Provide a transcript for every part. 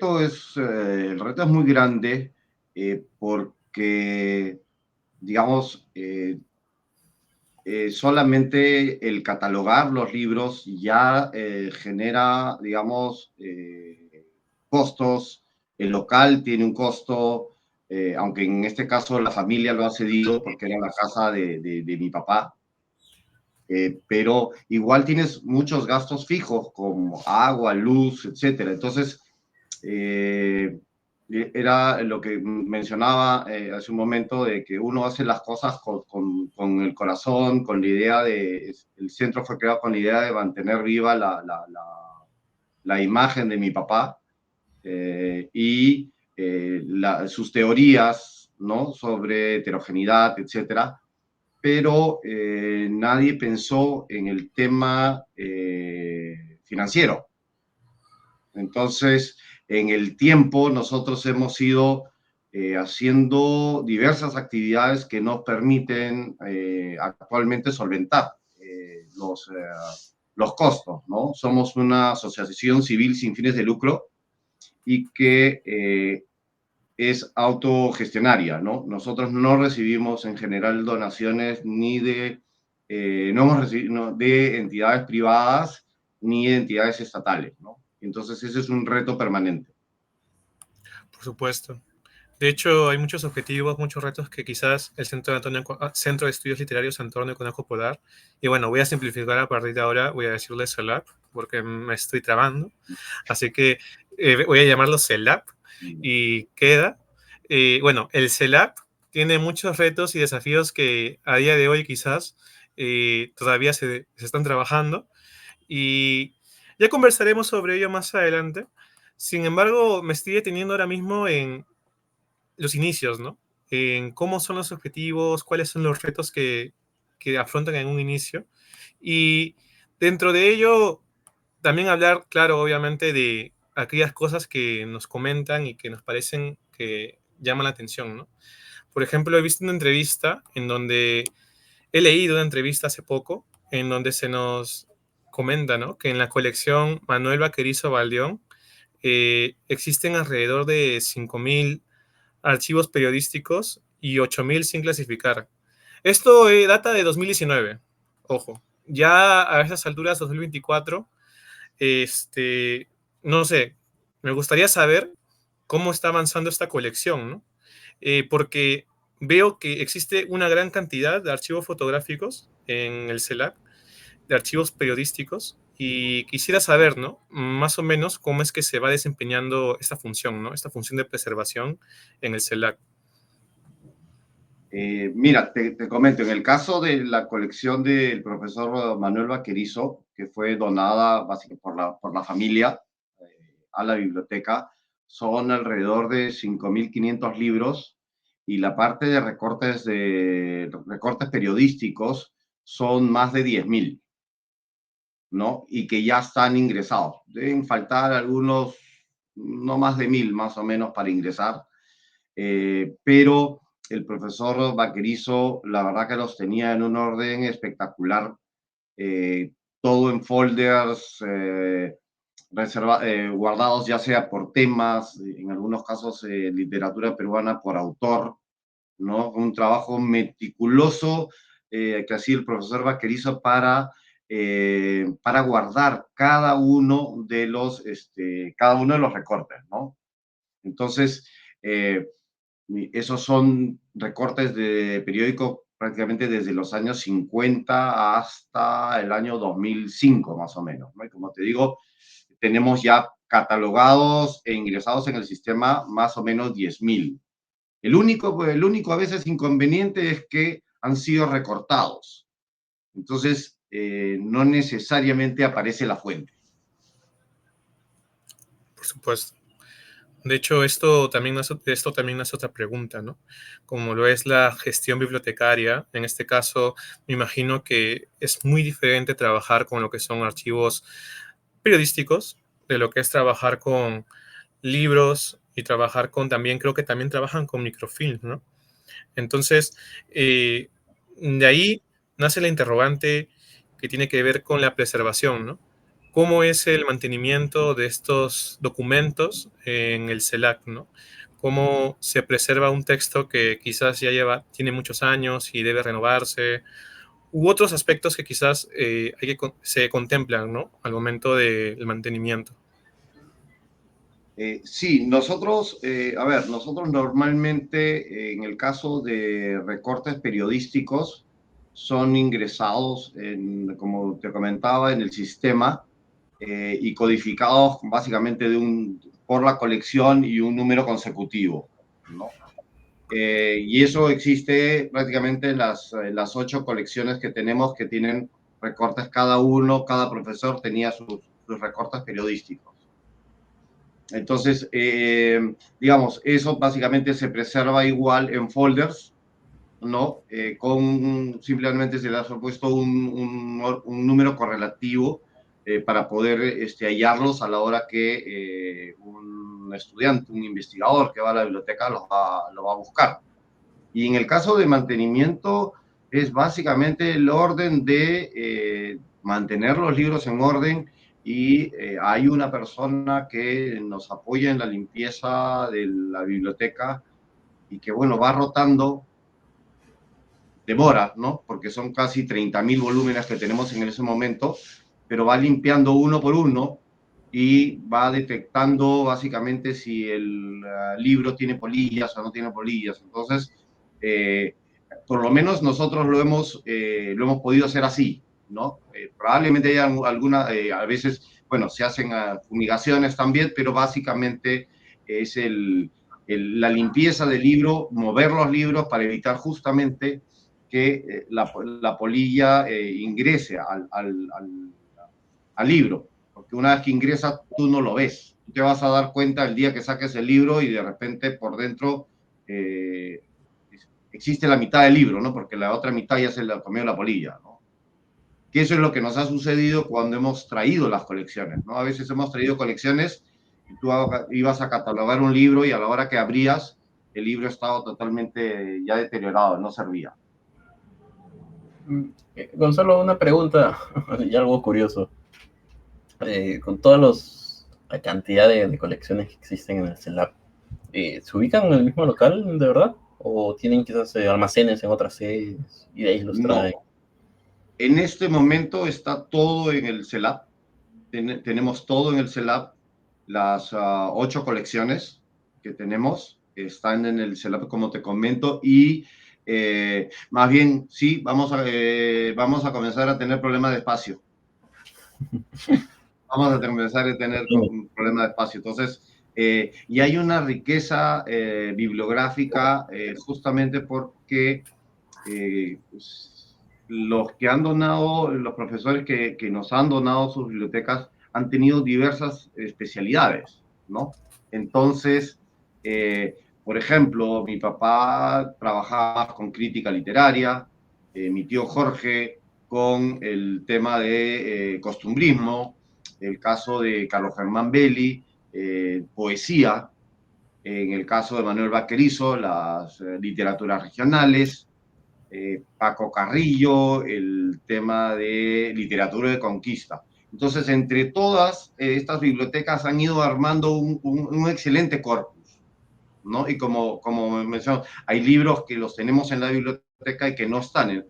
el reto es muy grande porque, digamos, solamente el catalogar los libros ya genera, digamos, costos. El local tiene un costo, aunque en este caso la familia lo ha cedido porque era la casa de mi papá. Pero igual tienes muchos gastos fijos como agua, luz, etcétera. Entonces, eh, era lo que mencionaba hace un momento, de que uno hace las cosas con el corazón, con la idea de, el centro fue creado con la idea de mantener viva la imagen de mi papá y sus teorías, ¿no? Sobre heterogeneidad, etcétera, pero nadie pensó en el tema financiero. Entonces, en el tiempo, nosotros hemos ido haciendo diversas actividades que nos permiten actualmente solventar los costos, ¿no? Somos una asociación civil sin fines de lucro y que es autogestionaria, ¿no? Nosotros no recibimos en general donaciones ni de, no hemos recibido no, de entidades privadas ni de entidades estatales, ¿no? Entonces ese es un reto permanente. Por supuesto. De hecho, hay muchos objetivos, muchos retos que quizás el Centro de Estudios Literarios Antonio Conejo Polar, y bueno, voy a simplificar a partir de ahora, voy a decirle CELAP, porque me estoy trabando, así que voy a llamarlo CELAP, y queda. Bueno, el CELAP tiene muchos retos y desafíos que a día de hoy quizás todavía se están trabajando, y ya conversaremos sobre ello más adelante. Sin embargo, me estoy deteniendo ahora mismo en los inicios, ¿no? En cómo son los objetivos, cuáles son los retos que afrontan en un inicio. Y dentro de ello, también hablar, claro, obviamente, de aquellas cosas que nos comentan y que nos parecen que llaman la atención, ¿no? Por ejemplo, he visto una entrevista en donde he leído una entrevista hace poco en donde se nos comenta, ¿no? Que en la colección Manuel Vaquerizo Baldeón existen alrededor de 5.000 archivos periodísticos y 8.000 sin clasificar. Esto data de 2019, ojo. Ya a esas alturas, 2024, no sé, me gustaría saber cómo está avanzando esta colección, ¿no? Porque veo que existe una gran cantidad de archivos fotográficos en el CELAC, de archivos periodísticos, y quisiera saber, ¿no? Más o menos cómo es que se va desempeñando esta función, ¿no? Esta función de preservación en el CELAC. Mira, te comento, en el caso de la colección del profesor Manuel Vaquerizo, que fue donada básicamente por la familia a la biblioteca, son alrededor de 5.500 libros, y la parte de recortes periodísticos son más de 10.000, ¿no? Y que ya están ingresados. Deben faltar algunos, no más de 1.000 más o menos para ingresar, pero el profesor Vaquerizo, la verdad que los tenía en un orden espectacular, eh, todo en folders, guardados ya sea por temas, en algunos casos literatura peruana por autor, ¿no? Un trabajo meticuloso que hacía el profesor Vaquerizo para guardar cada uno de los recortes, ¿no? Entonces, eh, esos son recortes de periódico prácticamente desde los años 50 hasta el año 2005, más o menos, ¿no? Y como te digo, tenemos ya catalogados e ingresados en el sistema más o menos 10.000. El único a veces inconveniente es que han sido recortados. Entonces, no necesariamente aparece la fuente. Por supuesto. De hecho, esto también es otra pregunta, ¿no? Como lo es la gestión bibliotecaria, en este caso, me imagino que es muy diferente trabajar con lo que son archivos periodísticos, de lo que es trabajar con libros y trabajar con también, creo que también trabajan con microfilm, ¿no? Entonces, de ahí nace la interrogante que tiene que ver con la preservación, ¿no? cómo es el mantenimiento de estos documentos en el CELAC, ¿no? Cómo se preserva un texto que quizás ya tiene muchos años y debe renovarse, u otros aspectos que quizás se contemplan, ¿no? Al momento del mantenimiento. Sí, nosotros, a ver, nosotros normalmente, en el caso de recortes periodísticos, son ingresados, como te comentaba, en el sistema y codificados básicamente por la colección y un número consecutivo, ¿no? Y eso existe prácticamente en las 8 colecciones que tenemos, que tienen recortes cada uno, cada profesor tenía sus recortes periodísticos. Entonces, digamos, eso básicamente se preserva igual en folders, ¿no? Simplemente se le ha puesto un número correlativo para poder hallarlos a la hora que un estudiante, un investigador que va a la biblioteca lo va a buscar. Y en el caso de mantenimiento, es básicamente el orden de mantener los libros en orden y hay una persona que nos apoya en la limpieza de la biblioteca y que, bueno, va rotando, demora, ¿no? Porque son casi 30.000 volúmenes que tenemos en ese momento, pero va limpiando uno por uno y va detectando básicamente si el libro tiene polillas o no tiene polillas. Entonces, eh, por lo menos nosotros lo hemos podido hacer así, ¿no? Probablemente haya a veces, bueno, se hacen fumigaciones también, pero básicamente es la limpieza del libro, mover los libros para evitar justamente que la polilla ingrese al libro, porque una vez que ingresa tú no lo ves, tú te vas a dar cuenta el día que saques el libro y de repente por dentro eh, existe la mitad del libro, ¿no? Porque la otra mitad ya se la comió la polilla, ¿no? Que eso es lo que nos ha sucedido cuando hemos traído las colecciones, ¿no? A veces hemos traído colecciones y tú ibas a catalogar un libro y a la hora que abrías, el libro estaba totalmente ya deteriorado, no servía. Gonzalo, una pregunta y algo curioso. Con todas la cantidad de colecciones que existen en el CELAP, ¿se ubican en el mismo local, de verdad? ¿O tienen quizás almacenes en otras sedes y de ahí los traen? No. En este momento está todo en el CELAP. Tenemos todo en el CELAP. Las 8 colecciones que tenemos están en el CELAP, como te comento, y más bien, sí, vamos a comenzar a tener problemas de espacio. Vamos a comenzar a tener un problema de espacio. Entonces, y hay una riqueza bibliográfica justamente porque los que han donado, los profesores que nos han donado sus bibliotecas han tenido diversas especialidades, ¿no? Entonces, por ejemplo, mi papá trabajaba con crítica literaria, mi tío Jorge con el tema de costumbrismo, el caso de Carlos Germán Belli, poesía, en el caso de Manuel Vaquerizo, las literaturas regionales, Paco Carrillo, el tema de literatura de conquista. Entonces, entre todas estas bibliotecas han ido armando un excelente corpus, ¿no? Y como menciono, hay libros que los tenemos en la biblioteca y que no están,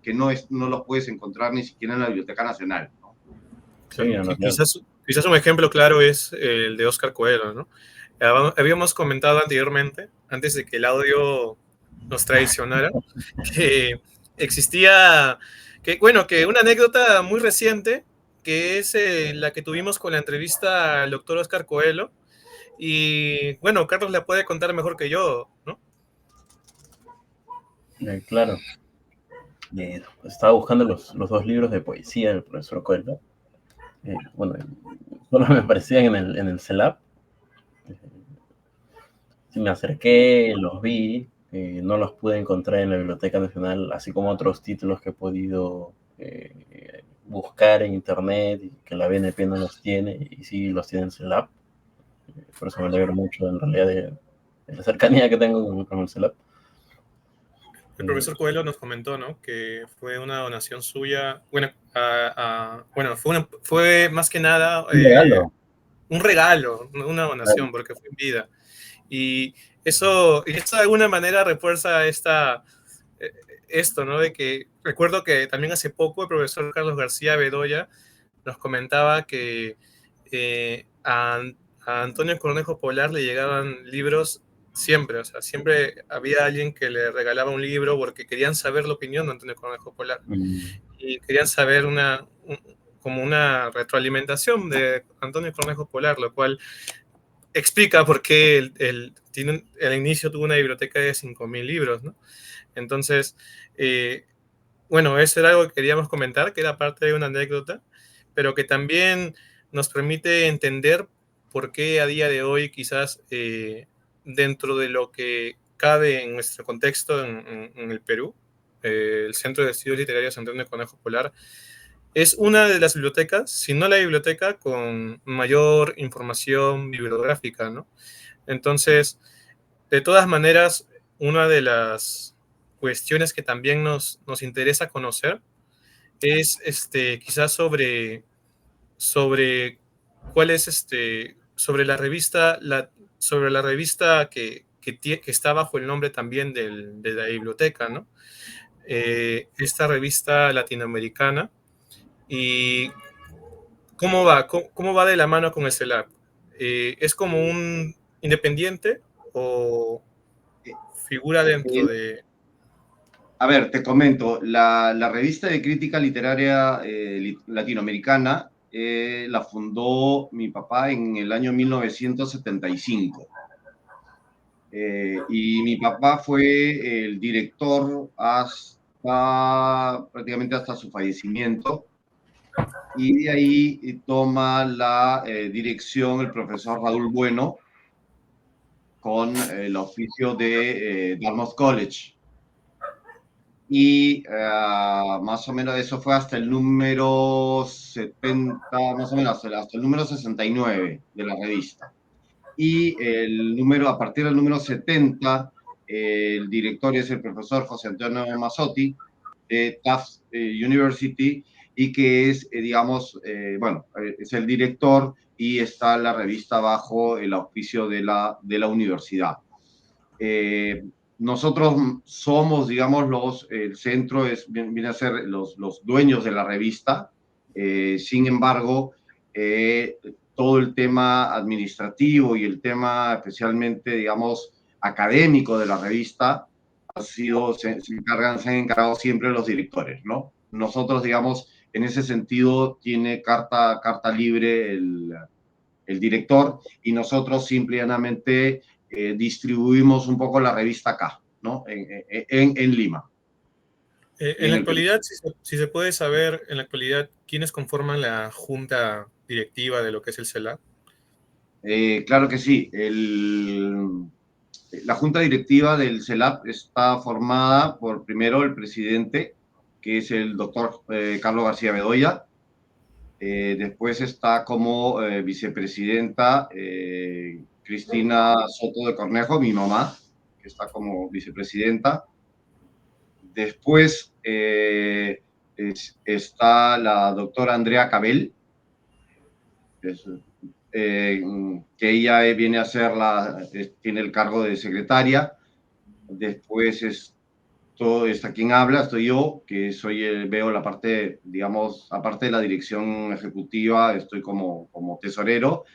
no los puedes encontrar ni siquiera en la Biblioteca Nacional, ¿no? Sí, quizás un ejemplo claro es el de Oscar Coelho, ¿no? Habíamos comentado anteriormente, antes de que el audio nos traicionara, que existía, que una anécdota muy reciente, que es la que tuvimos con la entrevista al doctor Oscar Coelho, y bueno, Carlos la puede contar mejor que yo, ¿no? Claro. Estaba buscando los 2 libros de poesía del profesor Coelho. Bueno, solo me aparecían en el CELAP. Sí, me acerqué, los vi, no los pude encontrar en la Biblioteca Nacional, así como otros títulos que he podido buscar en internet y que la BNP no los tiene, y sí los tiene en CELAP. Por eso me alegro mucho en realidad de la cercanía que tengo con el CELAP. El profesor Coelho nos comentó, ¿no? Que fue una donación suya, bueno, bueno, fue más que nada un regalo, una donación, porque fue en vida. Y eso de alguna manera refuerza esto, ¿no? De que recuerdo que también hace poco el profesor Carlos García Bedoya nos comentaba que a Antonio Cornejo Polar le llegaban libros siempre, o sea, siempre había alguien que le regalaba un libro porque querían saber la opinión de Antonio Cornejo Polar y querían saber como una retroalimentación de Antonio Cornejo Polar, lo cual explica por qué al inicio tuvo una biblioteca de 5.000 libros, ¿no? Entonces, bueno, eso era algo que queríamos comentar, que era parte de una anécdota, pero que también nos permite entender por qué a día de hoy quizás dentro de lo que cabe en nuestro contexto en el Perú, el Centro de Estudios Literarios Antonio Cornejo Polar es una de las bibliotecas, si no la biblioteca, con mayor información bibliográfica, ¿no? Entonces, de todas maneras, una de las cuestiones que también nos interesa conocer es quizás sobre cuál es sobre la revista, que está bajo el nombre también de la biblioteca, ¿no? Esta revista latinoamericana. ¿Y cómo va de la mano con el CELAP? ¿Es como un independiente o figura dentro de...? A ver, te comento, la revista de crítica literaria latinoamericana la fundó mi papá en el año 1975. Y mi papá fue el director prácticamente hasta su fallecimiento. Y de ahí toma la dirección el profesor Raúl Bueno con el oficio de Dartmouth College. Y más o menos eso fue hasta el número 70, más o menos hasta el número 69 de la revista. Y a partir del número 70, el director es el profesor José Antonio Mazzotti de Tufts University, y que es, digamos, bueno, es el director y está la revista bajo el auspicio de la universidad. Nosotros somos, digamos, el centro viene a ser los dueños de la revista. Sin embargo, todo el tema administrativo y el tema especialmente, digamos, académico de la revista se han encargado siempre los directores, ¿no? Nosotros, digamos, en ese sentido tiene carta libre el director, y nosotros simplemente distribuimos un poco la revista acá, ¿no? En Lima. En la actualidad, si se puede saber, en la actualidad, ¿quiénes conforman la junta directiva de lo que es el CELAP? Claro que sí. La junta directiva del CELAP está formada por, primero, el presidente, que es el doctor Carlos García Bedoya. Después está como vicepresidenta Cristina Soto de Cornejo, mi mamá, que está como vicepresidenta. Después está la doctora Andrea Cabel, que ella viene a ser tiene el cargo de secretaria. Después está quien habla, estoy yo, que veo la parte, digamos, aparte de la dirección ejecutiva, estoy como tesorero.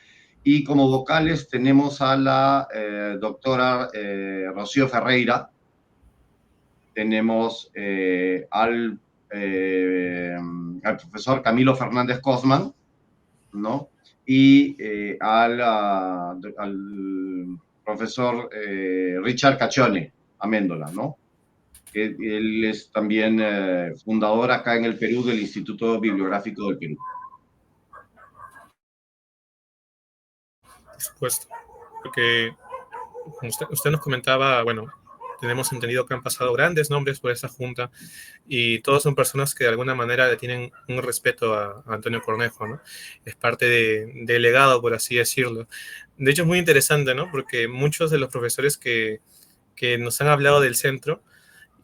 Y como vocales tenemos a la doctora Rocío Ferreira, tenemos al profesor Camilo Fernández Cosman, ¿no? Y al profesor Richard Cachone Améndola, ¿no? Él es también fundador acá en el Perú del Instituto Bibliográfico del Perú. Por supuesto, porque como usted nos comentaba, bueno, tenemos entendido que han pasado grandes nombres por esa junta y todos son personas que de alguna manera le tienen un respeto a Antonio Cornejo, ¿no? Es parte del legado, por así decirlo. De hecho, es muy interesante, ¿no? Porque muchos de los profesores que nos han hablado del centro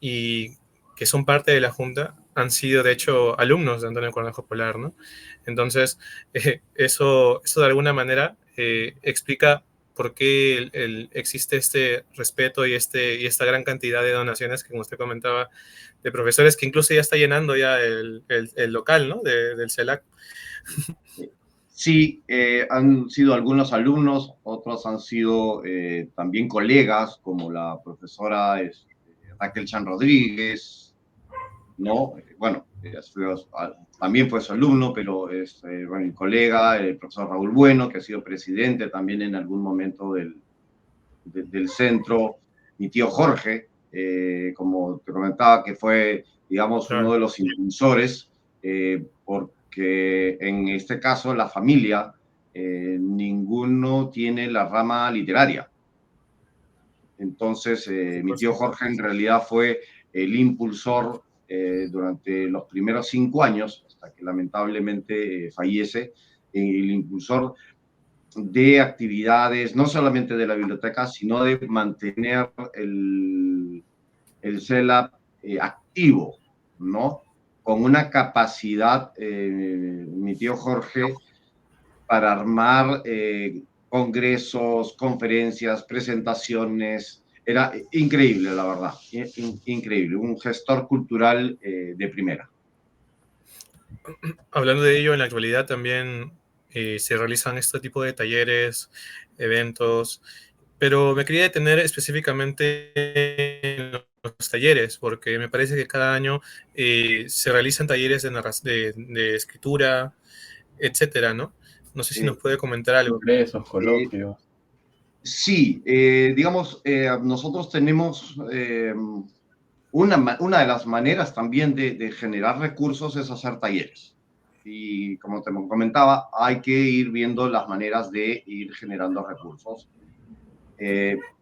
y que son parte de la Junta han sido, de hecho, alumnos de Antonio Cornejo Polar, ¿no? Entonces, eso de alguna manera explica por qué existe este respeto y esta gran cantidad de donaciones que, como usted comentaba, de profesores que incluso ya está llenando ya el local, ¿no? Del CELAC. Sí, han sido algunos alumnos, otros han sido también colegas, como la profesora Raquel Chan Rodríguez, ¿no? Bueno, también fue su alumno, pero es bueno, mi colega, el profesor Raúl Bueno, que ha sido presidente también en algún momento del centro, mi tío Jorge, como te comentaba, que fue, digamos, Claro. uno de los impulsores, porque en este caso la familia, ninguno tiene la rama literaria. Entonces, mi tío Jorge en realidad fue el impulsor durante los primeros 5 años, hasta que lamentablemente fallece, el impulsor de actividades, no solamente de la biblioteca, sino de mantener el CELAP activo, ¿no? Con una capacidad, mi tío Jorge, para armar congresos, conferencias, presentaciones. Era increíble, la verdad, increíble, un gestor cultural de primera. Hablando de ello, en la actualidad también se realizan este tipo de talleres, eventos, pero me quería detener específicamente en los talleres, porque me parece que cada año se realizan talleres de escritura, etcétera, ¿no? No sé si nos puede comentar algo. Congresos, coloquios. Sí, digamos, nosotros tenemos una de las maneras también de generar recursos es hacer talleres. Y como te comentaba, hay que ir viendo las maneras de ir generando recursos.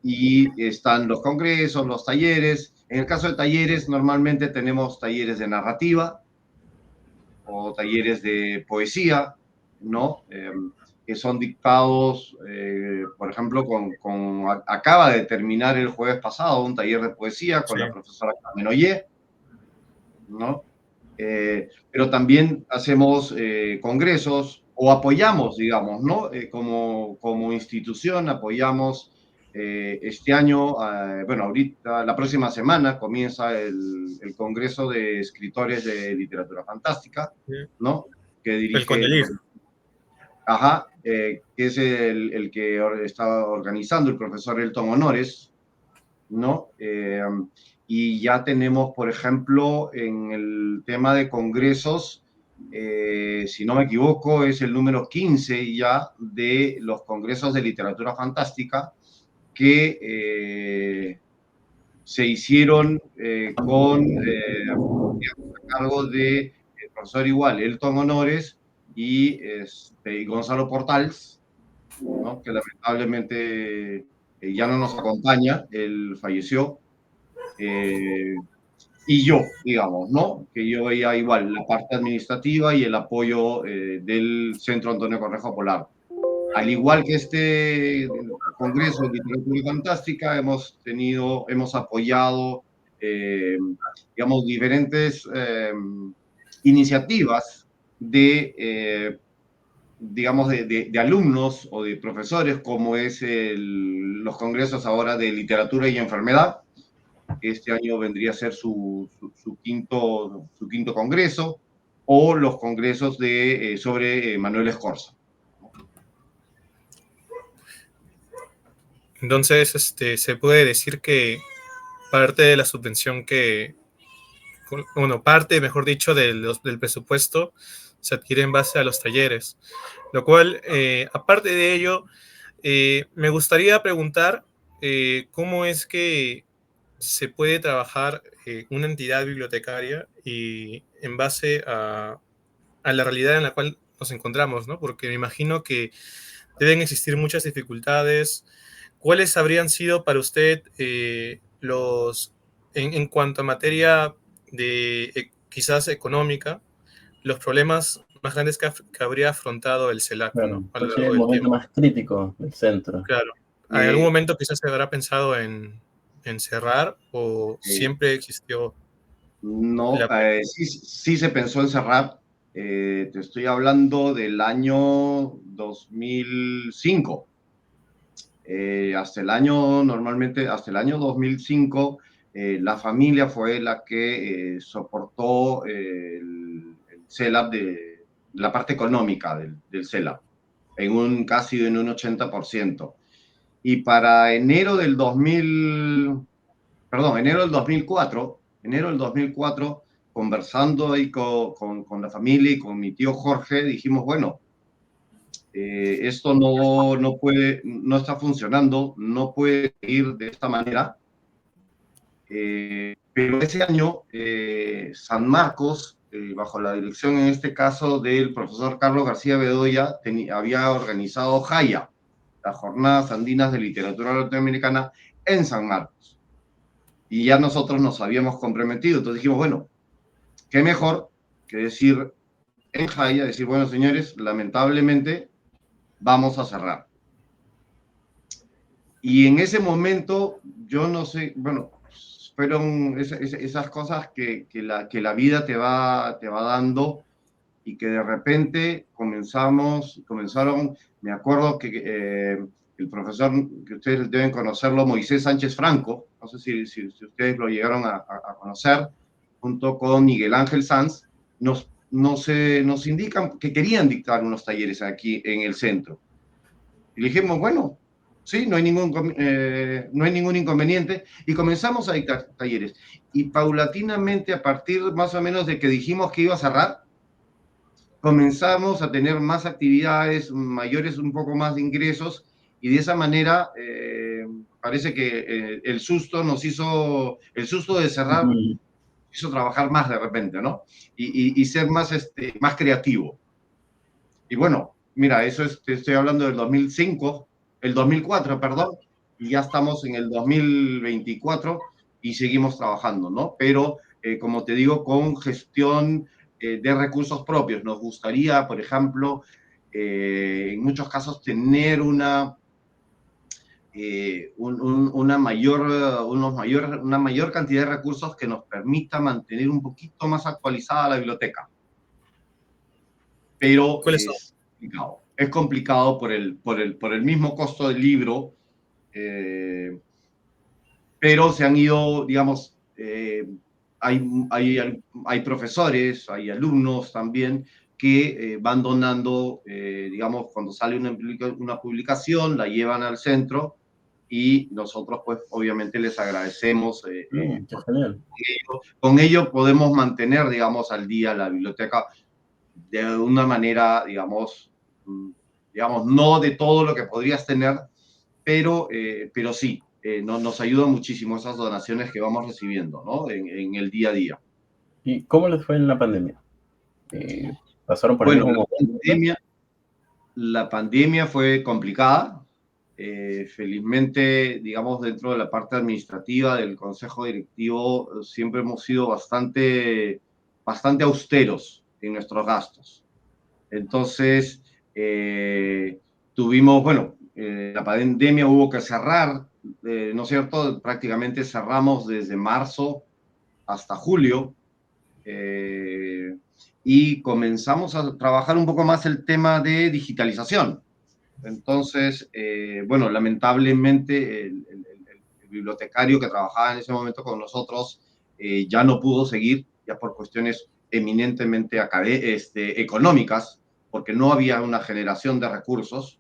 Y están los congresos, los talleres. En el caso de talleres, normalmente tenemos talleres de narrativa o talleres de poesía, ¿no? Que son dictados, por ejemplo, acaba de terminar el jueves pasado un taller de poesía con la profesora Carmen Ollé, ¿no? Pero también hacemos congresos o apoyamos, digamos, ¿no? Como institución apoyamos este año, bueno, ahorita, la próxima semana comienza el Congreso de Escritores de Literatura Fantástica, ¿no? Que dirige... El CONELIF. Ajá, que es el que está organizando el profesor Elton Honores, ¿no? Y ya tenemos, por ejemplo, en el tema de congresos, si no me equivoco, es el número 15 ya de los congresos de literatura fantástica que se hicieron a cargo de el profesor igual, Elton Honores y Gonzalo Portals, ¿no? Que lamentablemente ya no nos acompaña, él falleció. Y yo, digamos, ¿no? Que yo veía igual la parte administrativa y el apoyo del Centro Antonio Cornejo Polar. Al igual que este Congreso de Literatura Fantástica, hemos apoyado, digamos, diferentes iniciativas digamos, de alumnos o de profesores, como es los congresos ahora de literatura y enfermedad. Este año vendría a ser su quinto congreso, o los congresos sobre Manuel Escorza. Entonces, se puede decir que parte de la subvención parte, mejor dicho, del presupuesto se adquiere en base a los talleres. Lo cual, aparte de ello, me gustaría preguntar cómo es que se puede trabajar una entidad bibliotecaria y en base a la realidad en la cual nos encontramos, ¿no? Porque me imagino que deben existir muchas dificultades. ¿Cuáles habrían sido para usted en cuanto a materia de quizás económica, los problemas más grandes que habría afrontado el CELAC, Claro, ¿no? A lo fue largo el del momento tiempo. más crítico del centro. Claro. En algún momento quizás se habrá pensado en en cerrar o Eh, siempre existió no, la... sí se pensó en cerrar. Te estoy hablando del año 2005. Normalmente hasta el año 2005, la familia fue la que soportó el CELAP la parte económica del CELAP, casi en un 80%. Y para enero del 2004, conversando ahí con la familia y con mi tío Jorge, dijimos, bueno, esto no está funcionando, no puede ir de esta manera. Pero ese año, San Marcos, bajo la dirección en este caso del profesor Carlos García Bedoya, había organizado JAYA, las Jornadas Andinas de Literatura Latinoamericana, en San Marcos. Y ya nosotros nos habíamos comprometido, entonces dijimos, bueno, qué mejor que decir en JAYA, decir, bueno, señores, lamentablemente vamos a cerrar. Y en ese momento, yo no sé, bueno, fueron esas cosas que la vida te va dando y que de repente comenzaron, me acuerdo que el profesor, que ustedes deben conocerlo, Moisés Sánchez Franco, no sé si ustedes lo llegaron a conocer, junto con Miguel Ángel Sanz, nos indican que querían dictar unos talleres aquí en el centro. Y le dijimos, bueno, sí, no hay ningún inconveniente. Y comenzamos a dictar talleres. Y paulatinamente, a partir más o menos de que dijimos que iba a cerrar, comenzamos a tener más actividades, mayores, un poco más de ingresos. Y de esa manera, parece que el susto de cerrar hizo trabajar más de repente, ¿no? Y ser más creativo. Y bueno, mira, te estoy hablando del 2005, el 2004, perdón, y ya estamos en el 2024 y seguimos trabajando, ¿no? Pero, como te digo, con gestión de recursos propios. Nos gustaría, por ejemplo, en muchos casos tener una mayor cantidad de recursos que nos permita mantener un poquito más actualizada la biblioteca. Pero ¿Cuáles son? es complicado por el mismo costo del libro, pero se han ido, digamos, hay profesores, hay alumnos también que van donando, digamos, cuando sale una publicación, la llevan al centro y nosotros, pues, obviamente les agradecemos. Qué genial. Con ello podemos mantener, digamos, al día la biblioteca de una manera, digamos, no de todo lo que podrías tener, pero sí, nos ayuda muchísimo esas donaciones que vamos recibiendo, ¿no? En el día a día. ¿Y cómo les fue en la pandemia? Eh, ¿Pasaron por el Bueno, mismo momento? la pandemia fue complicada. Felizmente, digamos, dentro de la parte administrativa del consejo directivo, siempre hemos sido bastante austeros en nuestros gastos. Entonces, la pandemia hubo que cerrar, ¿no es cierto? Prácticamente cerramos desde marzo hasta julio, y comenzamos a trabajar un poco más el tema de digitalización. Entonces, bueno, lamentablemente el bibliotecario que trabajaba en ese momento con nosotros ya no pudo seguir, ya por cuestiones eminentemente económicas, porque no había una generación de recursos.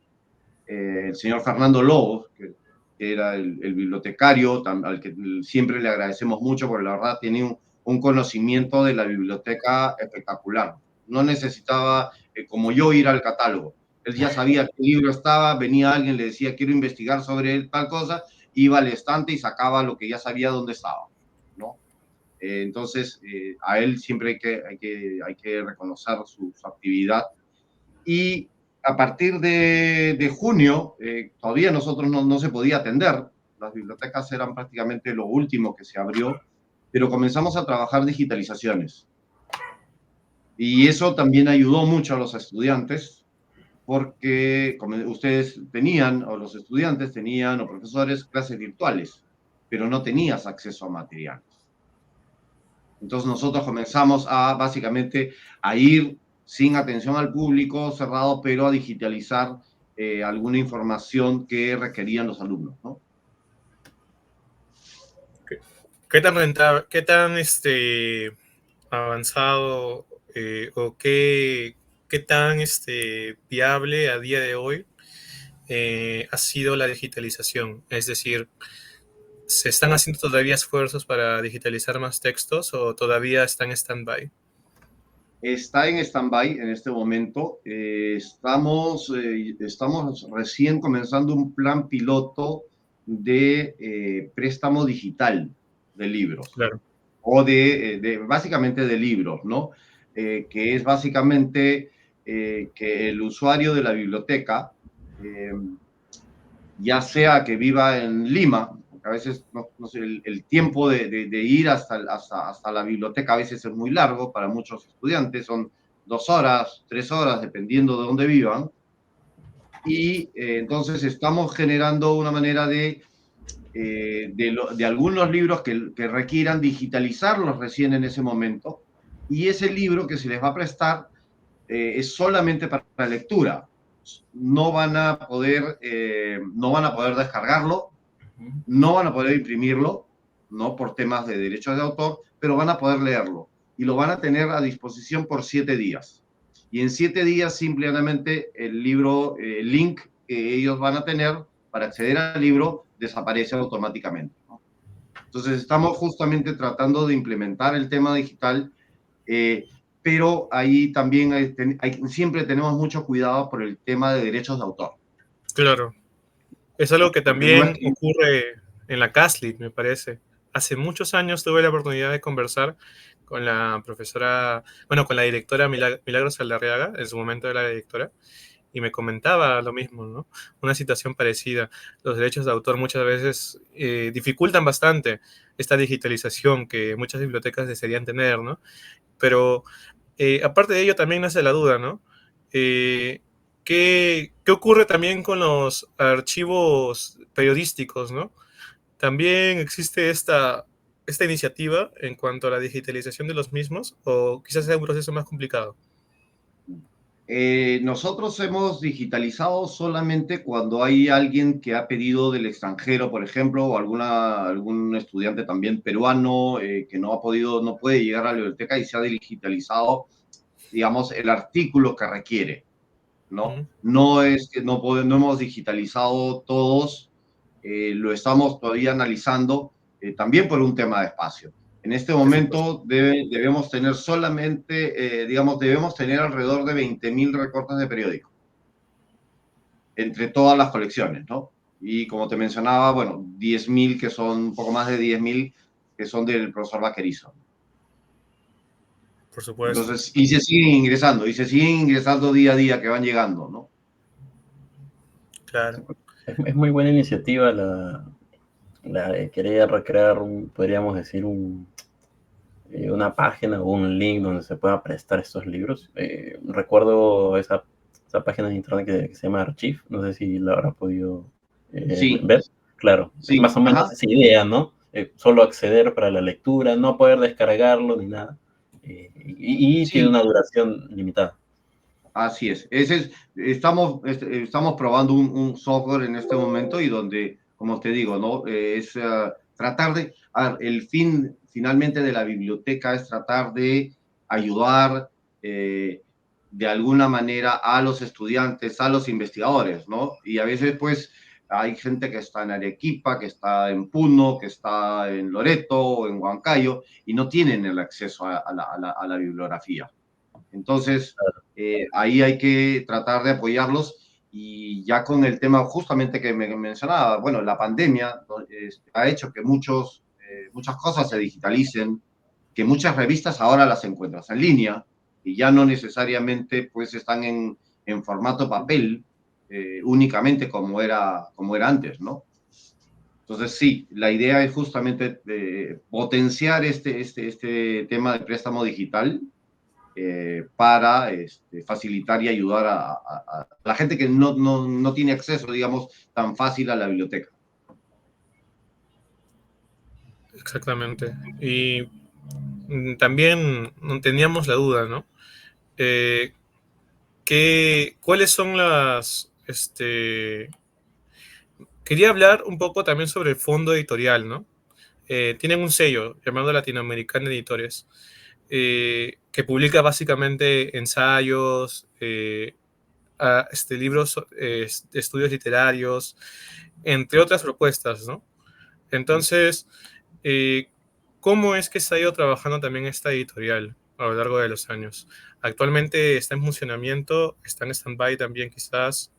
El señor Fernando Lobos, que era el bibliotecario, al que siempre le agradecemos mucho, porque la verdad tenía un conocimiento de la biblioteca espectacular. No necesitaba, como yo, ir al catálogo. Él ya sabía qué libro estaba, venía alguien, le decía, quiero investigar sobre él, tal cosa, iba al estante y sacaba lo que ya sabía dónde estaba, ¿no? Entonces, a él siempre hay que reconocer su actividad. Y a partir de junio, todavía nosotros no se podía atender. Las bibliotecas eran prácticamente lo último que se abrió, pero comenzamos a trabajar digitalizaciones. Y eso también ayudó mucho a los estudiantes, porque como ustedes tenían, o los estudiantes tenían, o profesores, clases virtuales. pero no tenías acceso a materiales. Entonces nosotros comenzamos a básicamente a ir sin atención al público cerrado, pero a digitalizar alguna información que requerían los alumnos, ¿no? ¿Qué tan rentable, qué tan avanzado o qué tan viable a día de hoy ha sido la digitalización? Es decir, ¿se están haciendo todavía esfuerzos para digitalizar más textos o todavía están en stand-by? Está en stand-by en este momento. Estamos recién comenzando un plan piloto de préstamo digital de libros, Claro, o básicamente de libros, ¿no? Que es básicamente que el usuario de la biblioteca, eh, ya sea que viva en Lima, porque a veces no sé, el tiempo de ir hasta la biblioteca a veces es muy largo para muchos estudiantes, son 2 horas, 3 horas, dependiendo de dónde vivan, y entonces estamos generando una manera de algunos libros que requieran digitalizarlos recién en ese momento, y ese libro que se les va a prestar es solamente para lectura. No van a poder descargarlo, no van a poder imprimirlo, no por temas de derechos de autor, pero van a poder leerlo y lo van a tener a disposición por 7 días. Y en 7 días simplemente el libro, el link que ellos van a tener para acceder al libro desaparece automáticamente, ¿no? Entonces estamos justamente tratando de implementar el tema digital, eh, pero ahí también siempre tenemos mucho cuidado por el tema de derechos de autor. claro. Es algo que Porque no es también que... ocurre en la CASLIT, me parece. Hace muchos años tuve la oportunidad de conversar con la profesora, bueno, con la directora Milagros Saldarriaga, en su momento era la directora, y me comentaba lo mismo, ¿no? Una situación parecida. Los derechos de autor muchas veces dificultan bastante esta digitalización que muchas bibliotecas desearían tener, ¿no? Pero aparte de ello también nace la duda, ¿no? Eh, ¿qué ocurre también con los archivos periodísticos, ¿no? ¿También existe esta iniciativa en cuanto a la digitalización de los mismos o quizás sea un proceso más complicado? Nosotros hemos digitalizado solamente cuando hay alguien que ha pedido del extranjero, por ejemplo, o algún estudiante también peruano que no puede llegar a la biblioteca y se ha digitalizado, digamos, el artículo que requiere, ¿no? Ujú. No es que no hemos digitalizado todos, lo estamos todavía analizando, también por un tema de espacio. En este Por supuesto. momento debemos tener solamente, digamos, debemos tener alrededor de 20.000 recortes de periódico entre todas las colecciones, ¿no? Y como te mencionaba, bueno, 10.000 que son, un poco más de 10.000 que son del profesor Vaquerizo. Por supuesto. Entonces, y se siguen ingresando día a día que van llegando, ¿no? Claro. Es muy buena iniciativa la de querer recrear, podríamos decir, una página o un link donde se pueda prestar estos libros. Recuerdo esa página de internet que se llama Archive, no sé si la habrá podido Sí, ver. Claro, es sí, más o menos ajá, esa idea, ¿no? Solo acceder para la lectura, no poder descargarlo ni nada. Y tiene sí, una duración limitada. así es. Estamos probando un software en este momento y donde, como te digo, ¿no? Es tratar finalmente de la biblioteca es tratar de ayudar de alguna manera a los estudiantes, a los investigadores, ¿no? Y a veces, pues, hay gente que está en Arequipa, que está en Puno, que está en Loreto o en Huancayo y no tienen el acceso a la bibliografía. Entonces, ahí hay que tratar de apoyarlos y ya con el tema justamente que me mencionaba, bueno, la pandemia ha hecho que muchas cosas se digitalicen, que muchas revistas ahora las encuentras en línea y ya no necesariamente pues están en formato papel únicamente como era antes, ¿no? Entonces, sí, la idea es justamente potenciar este tema de préstamo digital para facilitar y ayudar a la gente que no tiene acceso, digamos, tan fácil a la biblioteca. exactamente. Y también teníamos la duda, ¿no? Eh, ¿Cuáles son quería hablar un poco también sobre el fondo editorial, ¿no? Tienen un sello llamado Latinoamericana Editores, que publica básicamente ensayos, libros de estudios literarios, entre otras propuestas, ¿no? Entonces, eh, ¿cómo es que se ha ido trabajando también esta editorial a lo largo de los años? Actualmente está en funcionamiento, está en stand-by también quizás.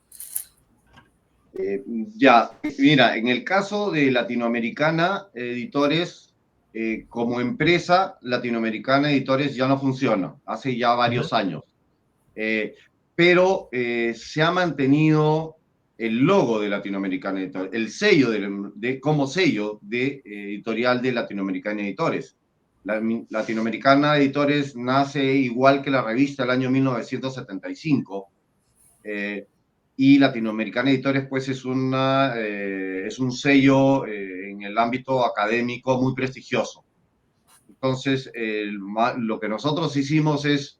Ya, mira, en el caso de Latinoamericana Editores, como empresa, Latinoamericana Editores ya no funciona, hace ya varios años. Pero se ha mantenido el logo de Latinoamericana Editores, el sello como sello de editorial de Latinoamericana Editores. Latinoamericana Editores nace igual que la revista el año 1975. Y Latinoamericana Editores pues es un sello en el ámbito académico muy prestigioso. Entonces, lo que nosotros hicimos es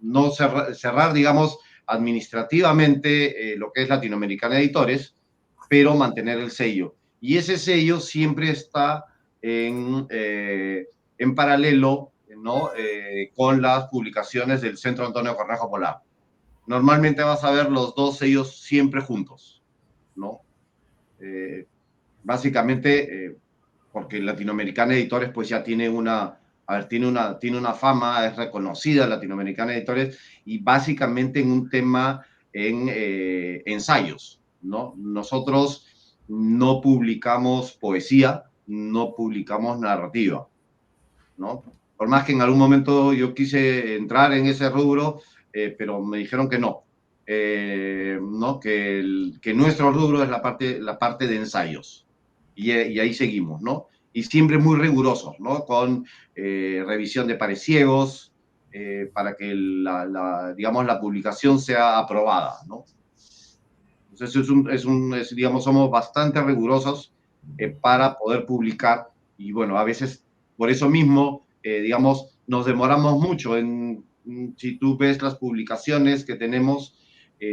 no cerrar, digamos, administrativamente lo que es Latinoamericana Editores, pero mantener el sello. Y ese sello siempre está en paralelo, ¿no? Con las publicaciones del Centro Antonio Cornejo Polar. Normalmente vas a ver los dos sellos siempre juntos, ¿no? Básicamente, porque Latinoamericana Editores pues ya tiene tiene una fama, es reconocida Latinoamericana Editores, y básicamente en un tema en ensayos, ¿no? Nosotros no publicamos poesía, no publicamos narrativa, ¿no? Por más que en algún momento yo quise entrar en ese rubro, pero me dijeron que no, ¿no? Que nuestro rubro es la parte de ensayos. Y ahí seguimos, ¿no? Y siempre muy rigurosos, ¿no? Con revisión de pares ciegos, para que digamos, la publicación sea aprobada, ¿no? Entonces, digamos, somos bastante rigurosos para poder publicar, y bueno, a veces por eso mismo, digamos, nos demoramos mucho si tú ves las publicaciones que tenemos,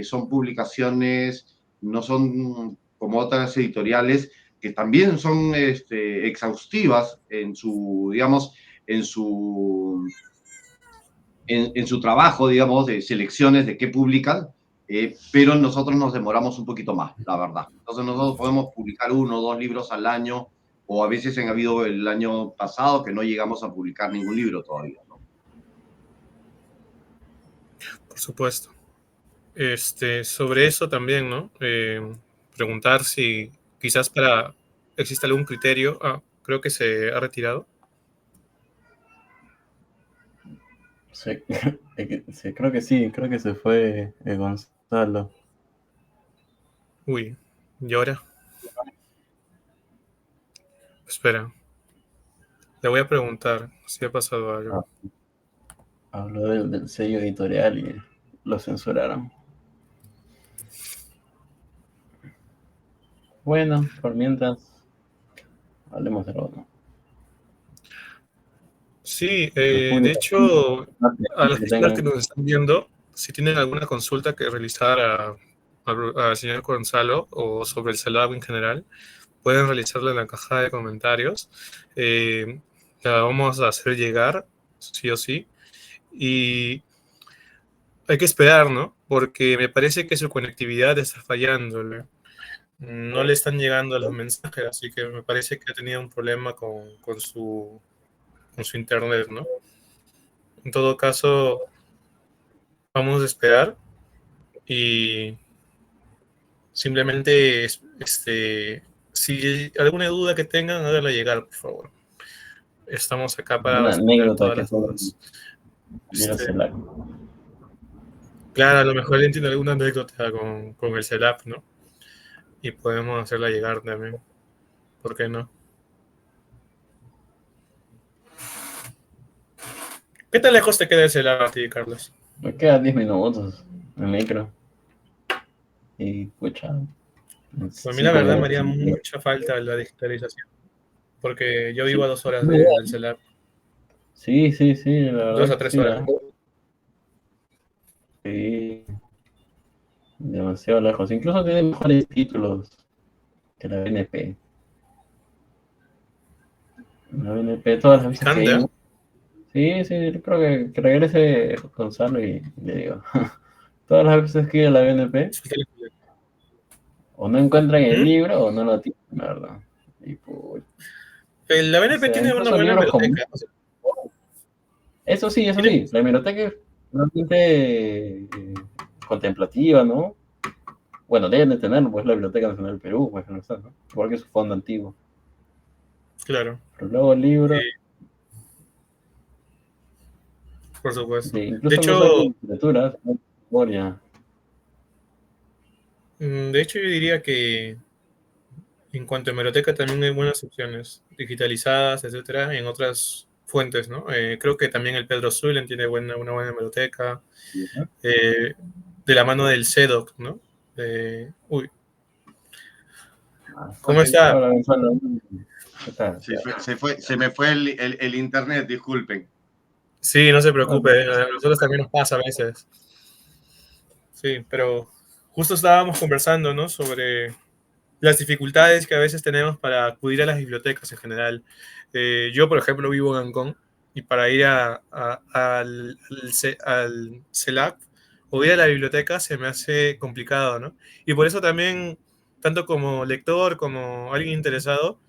son publicaciones, no son como otras editoriales, que también son exhaustivas en su, digamos, en su trabajo, digamos, de selecciones de qué publican, pero nosotros nos demoramos un poquito más, la verdad. Entonces nosotros podemos publicar 1 o 2 libros al año, o a veces ha habido el año pasado que no llegamos a publicar ningún libro todavía, ¿no? Por supuesto. Sobre eso también, ¿no? Preguntar si quizás existe algún criterio. Creo que se ha retirado. Sí, sí, creo que se fue Gonzalo. Uy, ¿y ahora? Espera, le voy a preguntar si ha pasado algo. Habló del sello editorial y lo censuraron. Bueno, por mientras, hablemos de lo otro. Sí, de hecho, a las personas que tengan. nos están viendo, si tienen alguna consulta que realizar al señor Gonzalo o sobre el CELAB en general, pueden realizarla en la caja de comentarios. La vamos a hacer llegar, sí o sí. Y hay que esperar, ¿no? Porque me parece que su conectividad está fallando. No le están llegando los mensajes, así que me parece que ha tenido un problema con su internet, ¿no? En todo caso, vamos a esperar y simplemente, si alguna duda que tengan, háganla llegar, por favor. Estamos acá para Una responder anécdota todas que las dudas. pudiera CELAC. Claro, a lo mejor él tiene alguna anécdota con el CELAP, ¿no? Y podemos hacerla llegar también. ¿Por qué no? ¿Qué tan lejos te queda el CELAP a ti, Carlos? Me quedan 10 minutos en micro. Y pucha, Pues a mí la verdad me haría minutos. mucha falta la digitalización. porque yo vivo Sí, a 2 horas ¿verdad? del CELAC, Sí, sí, sí, la dos verdad a que tres sí, horas. ¿ah? Sí, demasiado lejos. Incluso tiene mejores títulos que la BNP. La BNP, todas las veces que he Picante, ¿eh? ido. Sí, sí, yo creo que regrese Gonzalo y le digo. Todas las veces que he ido a la BNP, o no encuentran el ¿Mm? libro o no lo tienen, la verdad. Y pues, La o BNP sea, tiene una incluso buena libros como. biblioteca. O sea, Eso tiene, sí, la biblioteca es realmente contemplativa, ¿no? Bueno, deben de tenerlo, pues la Biblioteca Nacional del Perú, pues no está, ¿no? Igual que su fondo antiguo. claro, Pero luego libros, eh, por supuesto. De incluso no hecho, solo literatura, sino historia. de hecho yo diría que en cuanto a biblioteca también hay buenas opciones digitalizadas, etcétera, en otras fuentes, ¿no? Creo que también el Pedro Zulen tiene una buena biblioteca, ¿No? eh, de la mano del CEDOC, ¿no? Uy, ¿cómo está? Hola, Gonzalo. ¿Qué tal? Se me fue el internet, disculpen. Sí, no se No, preocupe, a nosotros también nos pasa a veces. Sí, pero justo estábamos conversando, ¿no? Sobre las dificultades que a veces tenemos para acudir a las bibliotecas en general. Yo, por ejemplo, vivo en Ancón y para ir al CELAC o ir a la biblioteca se me hace complicado, ¿no? Y por eso también, tanto como lector como alguien interesado,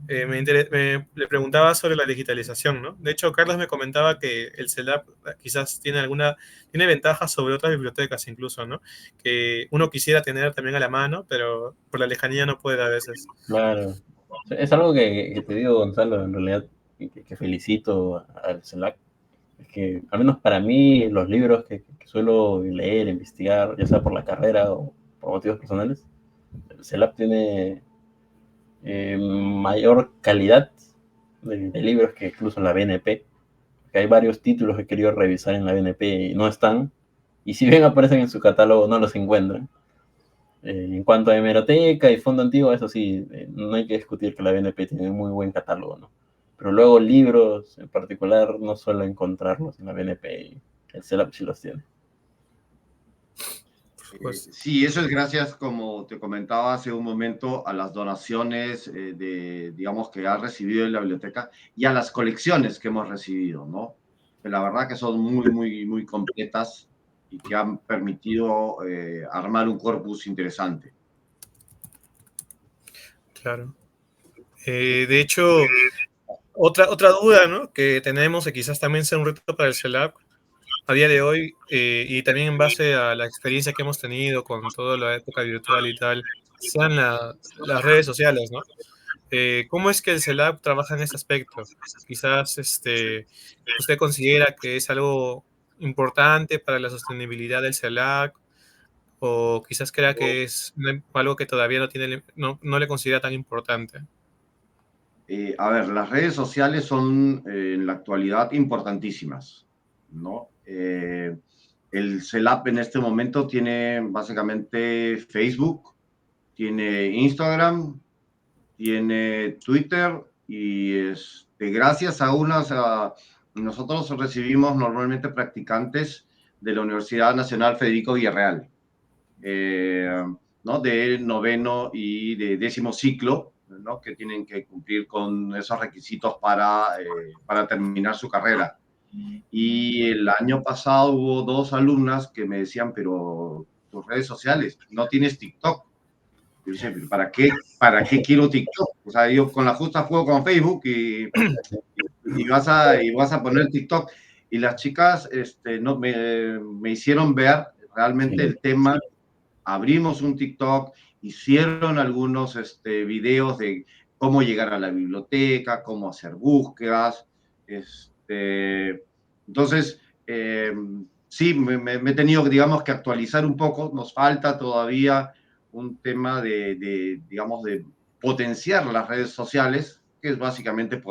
le preguntaba sobre la digitalización, ¿no? De hecho, Carlos me comentaba que el CELAP quizás tiene ventajas sobre otras bibliotecas incluso, ¿no? Que uno quisiera tener también a la mano, pero por la lejanía no puede a veces. claro. Es algo que te digo, Gonzalo, en realidad, y que felicito al CELAC. Es que, al menos para mí, los libros que suelo leer, investigar, ya sea por la carrera o por motivos personales, el CELAC tiene mayor calidad de libros que incluso la BNP. Que hay varios títulos que he querido revisar en la BNP y no están. Y si bien aparecen en su catálogo, no los encuentran. En cuanto a hemeroteca y fondo antiguo, eso sí, no hay que discutir que la BNP tiene un muy buen catálogo, ¿no? Pero luego libros en particular no suelo encontrarlos en la BNP y el CELAP sí los tiene. Pues, Sí, eso es gracias, como te comentaba hace un momento, a las donaciones digamos, que ha recibido en la biblioteca y a las colecciones que hemos recibido, ¿no? Que la verdad que son muy, muy, muy completas y que han permitido armar un corpus interesante. claro. De hecho, otra duda, ¿no? Que tenemos, y quizás también sea un reto para el CELAC a día de hoy, y también en base a la experiencia que hemos tenido con toda la época virtual y tal, sean las redes sociales, ¿no? ¿Cómo es que el CELAC trabaja en ese aspecto? Quizás usted considera que es algo importante para la sostenibilidad del CELAC, o quizás crea que es algo que todavía no le considera tan importante. A ver, las redes sociales son en la actualidad importantísimas, ¿no? El CELAP en este momento tiene básicamente Facebook, tiene Instagram, tiene Twitter y gracias a nosotros recibimos normalmente practicantes de la Universidad Nacional Federico Villarreal, eh, ¿no? De noveno y de 10º ciclo, ¿no? Que tienen que cumplir con esos requisitos para terminar su carrera. Y el año pasado hubo 2 alumnas que me decían, pero tus redes sociales, no tienes TikTok. Yo decía, ¿para qué quiero TikTok? O sea, yo con la justa juego con Facebook y vas a poner TikTok. Y las chicas no, me hicieron ver realmente Sí, el tema. Abrimos un TikTok, hicieron algunos videos de cómo llegar a la biblioteca, cómo hacer búsquedas. Entonces, sí, me he tenido, digamos, que actualizar un poco. Nos falta todavía un tema digamos, de potenciar las redes sociales, que es básicamente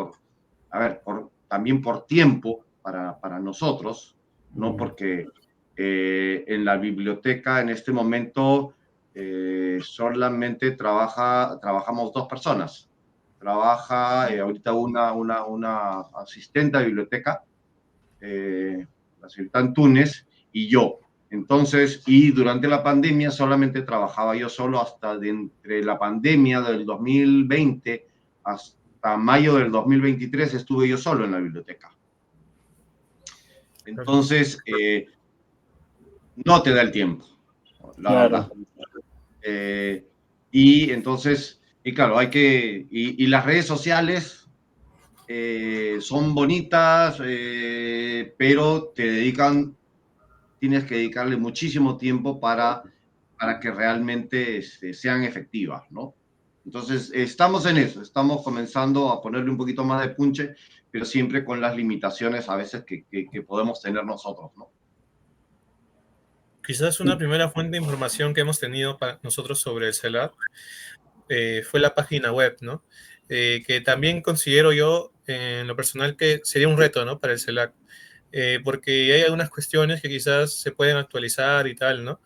a ver, también por tiempo para nosotros, ¿no? Porque en la biblioteca en este momento solamente trabajamos 2 personas. trabaja ahorita una asistente de biblioteca, la señorita Antunes, y yo. Entonces, y durante la pandemia solamente trabajaba yo solo hasta entre la pandemia del 2020 hasta mayo del 2023 estuve yo solo en la biblioteca. Entonces, no te da el tiempo, la verdad. Y entonces, y claro, hay que, y las redes sociales son bonitas, pero tienes que dedicarle muchísimo tiempo para que realmente sean efectivas, ¿no? Entonces, estamos en eso, estamos comenzando a ponerle un poquito más de punche, pero siempre con las limitaciones a veces que podemos tener nosotros, ¿no? Quizás una primera fuente de información que hemos tenido para nosotros sobre el CELAP fue la página web, ¿no? Que también considero yo, en lo personal, que sería un reto, ¿no? Para el CELAC, porque hay algunas cuestiones que quizás se pueden actualizar y tal, ¿no?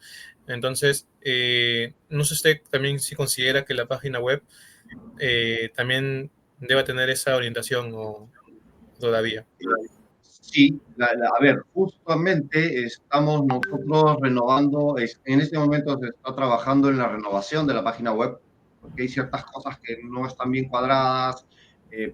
Entonces, no sé usted también si considera que la página web también deba tener esa orientación o todavía. Sí, a ver, justamente estamos nosotros renovando, en este momento se está trabajando en la renovación de la página web, porque hay ciertas cosas que no están bien cuadradas.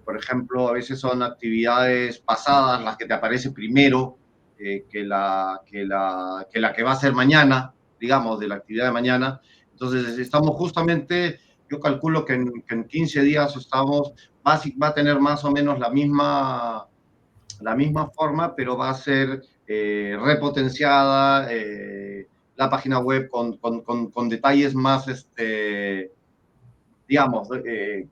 Por ejemplo, a veces son actividades pasadas las que te aparece primero que la que va a ser mañana, digamos, de la actividad de mañana. Entonces, estamos justamente, yo calculo que en 15 días va a tener más o menos la misma forma, pero va a ser repotenciada la página web con detalles más, digamos, que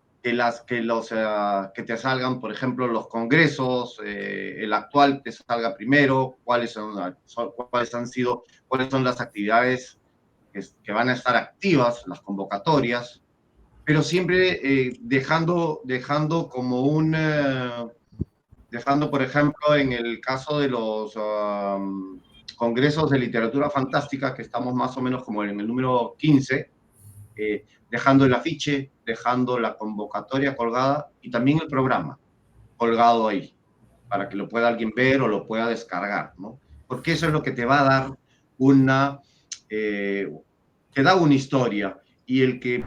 te salgan, por ejemplo, los congresos, el actual te salga primero, cuáles son las actividades que van a estar activas, las convocatorias, pero siempre dejando como dejando, por ejemplo, en el caso de los congresos de literatura fantástica, que estamos más o menos como en el número 15, dejando el afiche, dejando la convocatoria colgada y también el programa colgado ahí, para que lo pueda alguien ver o lo pueda descargar, ¿no? Porque eso es lo que te va a dar te da una historia. Y el que,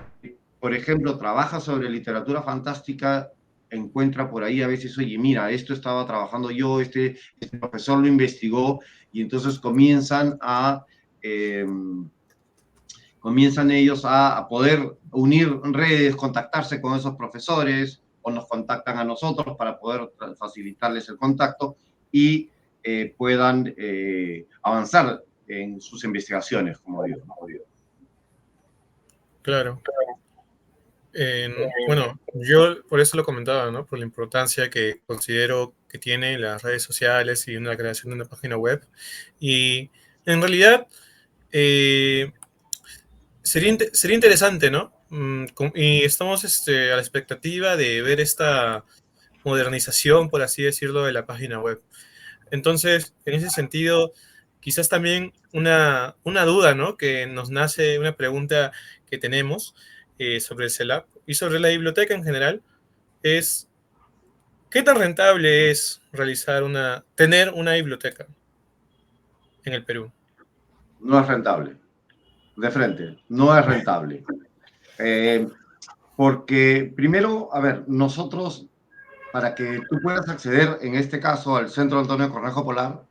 por ejemplo, trabaja sobre literatura fantástica, encuentra por ahí a veces, oye, mira, esto estaba trabajando yo, este profesor lo investigó, y entonces comienzan ellos a poder unir redes, contactarse con esos profesores, o nos contactan a nosotros para poder facilitarles el contacto y puedan avanzar en sus investigaciones, como digo. Claro. Bueno, yo por eso lo comentaba, ¿no? Por la importancia que considero que tiene las redes sociales y una creación de una página web. Y en realidad sería interesante, ¿no? Y estamos a la expectativa de ver esta modernización, por así decirlo, de la página web. Entonces, en ese sentido, quizás también una duda, ¿no? Que nos nace, una pregunta que tenemos sobre el CELAP y sobre la biblioteca en general es, ¿qué tan rentable es tener una biblioteca en el Perú? No es rentable, de frente, no es rentable. Porque primero, a ver, nosotros, para que tú puedas acceder, en este caso, al Centro Antonio Cornejo Polar,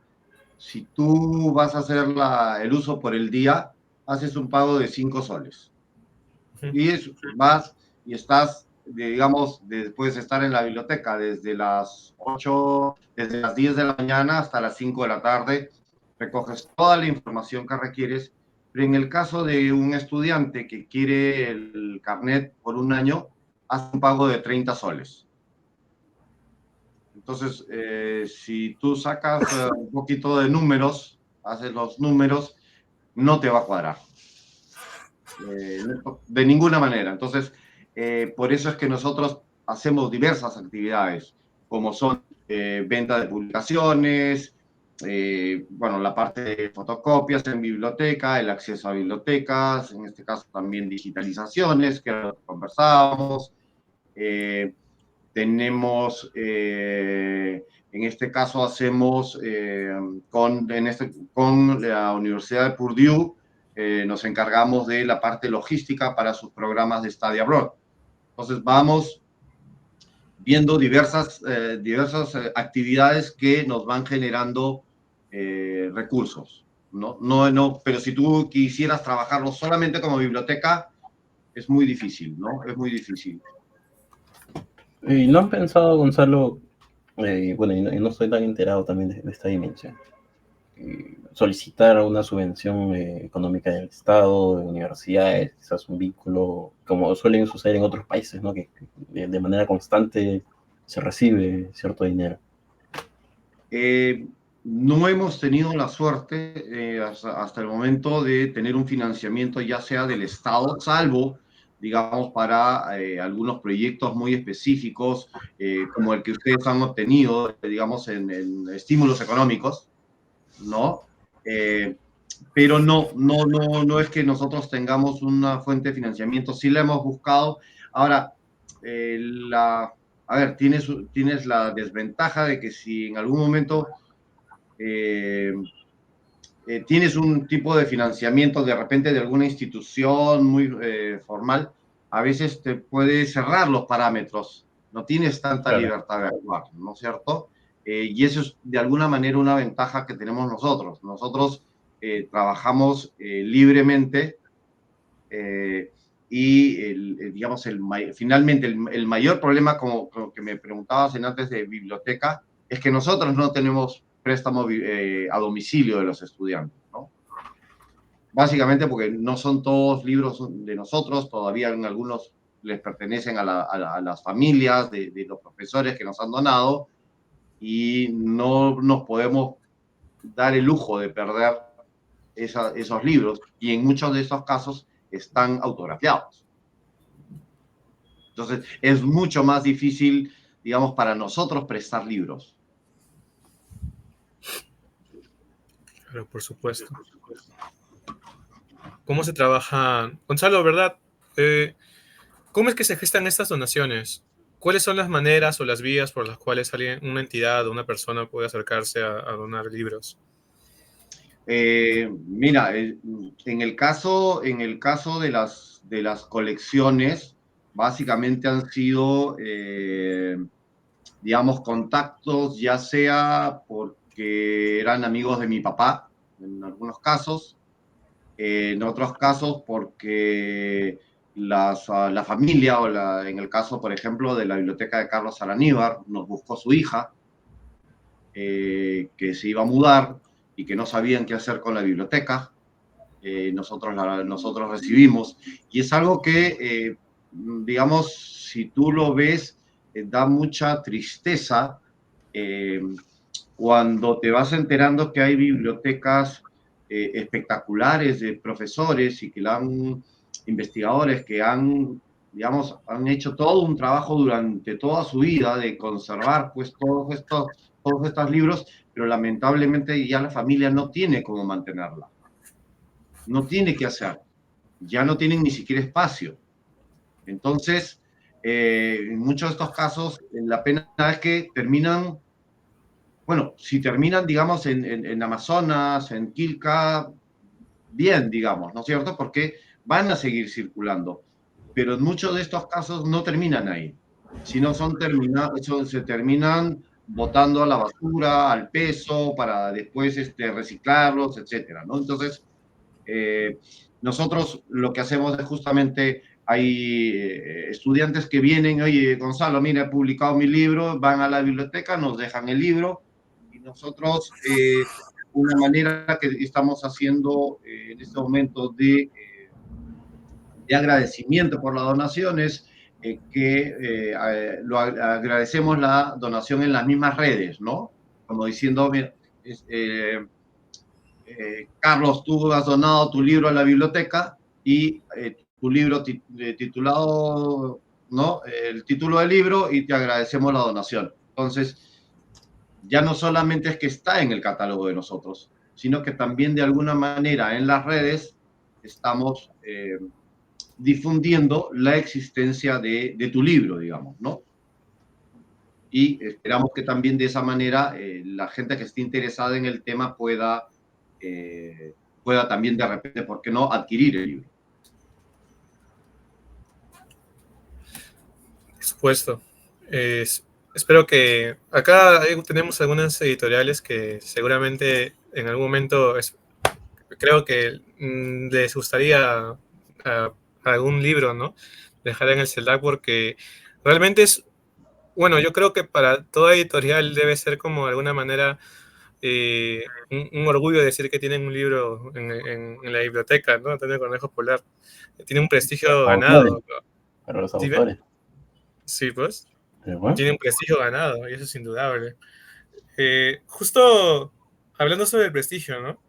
si tú vas a hacer el uso por el día, haces un pago de 5 soles. Y vas y estás, digamos, puedes estar en la biblioteca desde las 10 de la mañana hasta las 5 de la tarde, recoges toda la información que requieres, pero en el caso de un estudiante que quiere el carnet por un año, hace un pago de 30 soles. Entonces, si tú sacas un poquito de números, haces los números, no te va a cuadrar. De ninguna manera. Entonces, por eso es que nosotros hacemos diversas actividades, como son venta de publicaciones, bueno, la parte de fotocopias en biblioteca, el acceso a bibliotecas, en este caso también digitalizaciones, que conversábamos, tenemos, en este caso hacemos con la Universidad de Purdue, nos encargamos de la parte logística para sus programas de study abroad. Entonces vamos viendo diversas actividades que nos van generando recursos, ¿no? Pero si tú quisieras trabajarlo solamente como biblioteca, es muy difícil, ¿no? Es muy difícil. ¿Y no han pensado, Gonzalo, bueno, y no estoy tan enterado también de esta dimensión, solicitar una subvención económica del Estado, de universidades, quizás un vínculo, como suelen suceder en otros países, ¿no? Que de manera constante se recibe cierto dinero? No hemos tenido la suerte hasta el momento de tener un financiamiento ya sea del Estado, salvo, digamos, para algunos proyectos muy específicos, como el que ustedes han obtenido, digamos, en estímulos económicos, ¿no? Pero no es que nosotros tengamos una fuente de financiamiento, sí la hemos buscado. Ahora, a ver, tienes la desventaja de que si en algún momento tienes un tipo de financiamiento de repente de alguna institución muy formal, a veces te puede cerrar los parámetros, no tienes tanta Claro. libertad de actuar, ¿no es cierto? Y eso es de alguna manera una ventaja que tenemos nosotros. Nosotros trabajamos libremente y digamos, finalmente el mayor problema, como que me preguntabas en antes de biblioteca, es que nosotros no tenemos préstamo a domicilio de los estudiantes, ¿no? Básicamente porque no son todos libros de nosotros, todavía en algunos les pertenecen a las familias de los profesores que nos han donado y no nos podemos dar el lujo de perder esos libros y en muchos de estos casos están autografiados. Entonces, es mucho más difícil, digamos, para nosotros prestar libros. Claro, por supuesto. ¿Cómo se trabaja? Gonzalo, ¿verdad? ¿Cómo es que se gestan estas donaciones? ¿Cuáles son las maneras o las vías por las cuales una entidad o una persona puede acercarse a donar libros? Mira, en el caso de las colecciones, básicamente han sido, digamos, contactos, ya sea porque eran amigos de mi papá, en algunos casos, en otros casos porque la familia, en el caso, por ejemplo, de la biblioteca de Carlos Araníbar, nos buscó su hija, que se iba a mudar y que no sabían qué hacer con la biblioteca. Nosotros recibimos. Y es algo que, digamos, si tú lo ves, da mucha tristeza cuando te vas enterando que hay bibliotecas espectaculares de profesores y que investigadores que digamos, han hecho todo un trabajo durante toda su vida de conservar pues todos estos libros, pero lamentablemente ya la familia no tiene cómo mantenerla. No tiene qué hacer. Ya no tienen ni siquiera espacio. Entonces, en muchos de estos casos, la pena es que terminan, bueno, si terminan, digamos, en Amazonas, en Quilca, bien, digamos, ¿no es cierto? Porque van a seguir circulando. Pero en muchos de estos casos no terminan ahí, sino se terminan botando a la basura, al peso, para después reciclarlos, etcétera, ¿no? Entonces, nosotros lo que hacemos es justamente, hay estudiantes que vienen, oye, Gonzalo, mira, he publicado mi libro, van a la biblioteca, nos dejan el libro, y nosotros, una manera que estamos haciendo en este momento de agradecimiento por las donaciones, lo agradecemos la donación en las mismas redes, ¿no? Como diciendo, mira, Carlos, tú has donado tu libro a la biblioteca y tu libro titulado, ¿no? El título del libro y te agradecemos la donación. Entonces, ya no solamente es que está en el catálogo de nosotros, sino que también de alguna manera en las redes estamos difundiendo la existencia de tu libro, digamos, ¿no? y esperamos que también de esa manera la gente que esté interesada en el tema pueda también de repente, ¿por qué no?, adquirir el libro. Por supuesto. Espero que acá tenemos algunas editoriales que seguramente en algún momento creo que les gustaría algún libro, ¿no? Dejar en el CELAC porque realmente es, bueno, yo creo que para toda editorial debe ser como de alguna manera un orgullo decir que tienen un libro en la biblioteca, ¿no? Antonio Cornejo Polar. Tiene un prestigio Autores, ganado. para los ¿Dime? autores. Sí, pues. Pero bueno, Tiene un prestigio ganado y eso es indudable. Justo hablando sobre el prestigio, ¿no?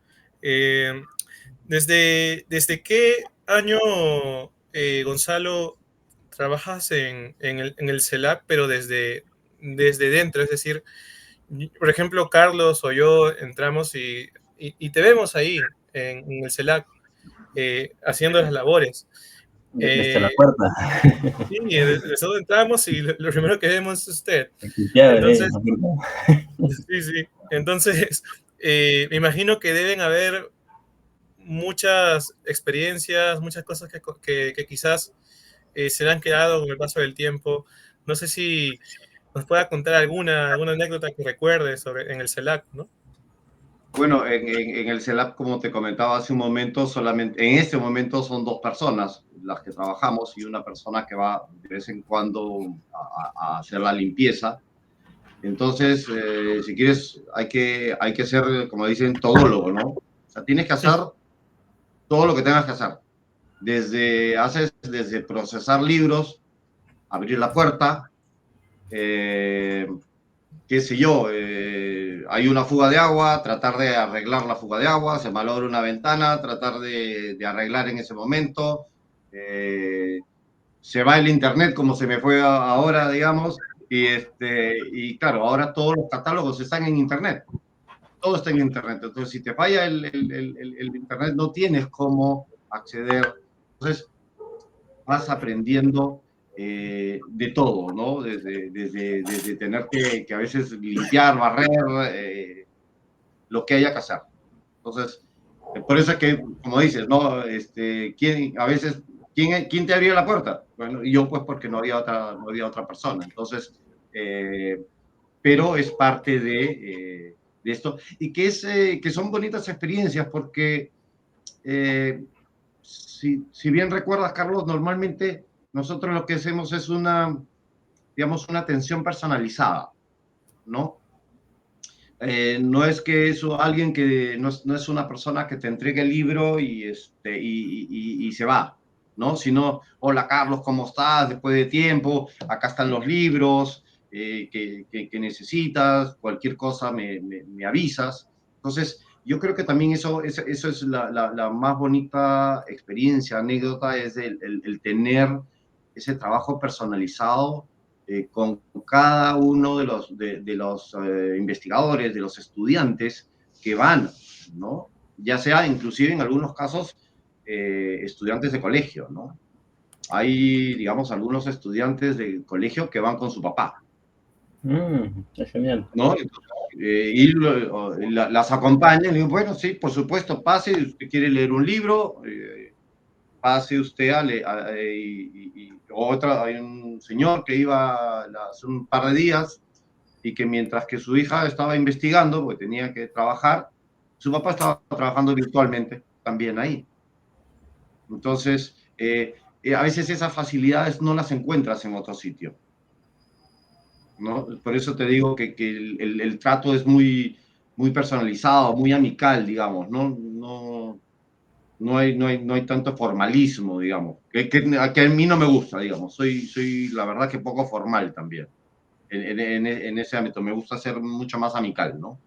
Eh, ¿desde qué año, Gonzalo, trabajas en el CELAC, pero desde dentro? Es decir, por ejemplo, Carlos o yo entramos y te vemos ahí en el CELAC haciendo las labores. desde la Eh, puerta. sí, nosotros entramos y lo primero que vemos es usted. Limpiar, Entonces, la puerta. sí, sí. Entonces, me imagino que deben haber muchas experiencias, muchas cosas que quizás se le han quedado con el paso del tiempo. No sé si nos pueda contar alguna anécdota que recuerde en el CELAC, ¿no? Bueno, en el CELAP, como te comentaba hace un momento, solamente en este momento son 2 personas las que trabajamos y una persona que va de vez en cuando a hacer la limpieza. Entonces, si quieres, hay que ser, como dicen, todólogo, ¿no? O sea, tienes que hacer todo lo que tengas que hacer. Haces desde procesar libros, abrir la puerta, eh, qué sé yo, hay una fuga de agua, tratar de arreglar la fuga de agua, se malogra una ventana, tratar de arreglar en ese momento, se va el internet como se me fue ahora, digamos, y claro, ahora todos los catálogos están en internet, todo está en internet, entonces si te falla el internet no tienes cómo acceder, entonces vas aprendiendo de todo, ¿no? Desde tener que a veces limpiar, barrer, lo que haya que hacer. Entonces, por eso es que, como dices, ¿no? A veces, ¿quién te abrió la puerta? Bueno, yo pues porque no había otra persona. Entonces, eh, pero es parte de esto y que son bonitas experiencias porque si bien recuerdas, Carlos, normalmente nosotros lo que hacemos es digamos, una atención personalizada, ¿no? No es que alguien que no es una persona que te entregue el libro y se va, ¿no? Sino, hola Carlos, ¿cómo estás? Después de tiempo, acá están los libros que necesitas, cualquier cosa me avisas. Entonces, yo creo que también eso es la más bonita experiencia, anécdota, es el tener ese trabajo personalizado con cada uno de los investigadores, de los estudiantes que van, ¿no? Ya sea inclusive en algunos casos estudiantes de colegio, ¿no? Hay, digamos, algunos estudiantes de colegio que van con su papá, Es genial. ¿no? Las acompañan y digo, bueno, sí, por supuesto, pase, usted quiere leer un libro, pase usted hay un señor que iba hace un par de días y que mientras que su hija estaba investigando, porque tenía que trabajar, su papá estaba trabajando virtualmente también ahí. Entonces, a veces esas facilidades no las encuentras en otro sitio, ¿no? Por eso te digo que el trato es muy personalizado, muy amical, digamos, no hay tanto formalismo, digamos, que a mí no me gusta, digamos. Soy la verdad que poco formal también. En ese ámbito me gusta ser mucho más amical, ¿no?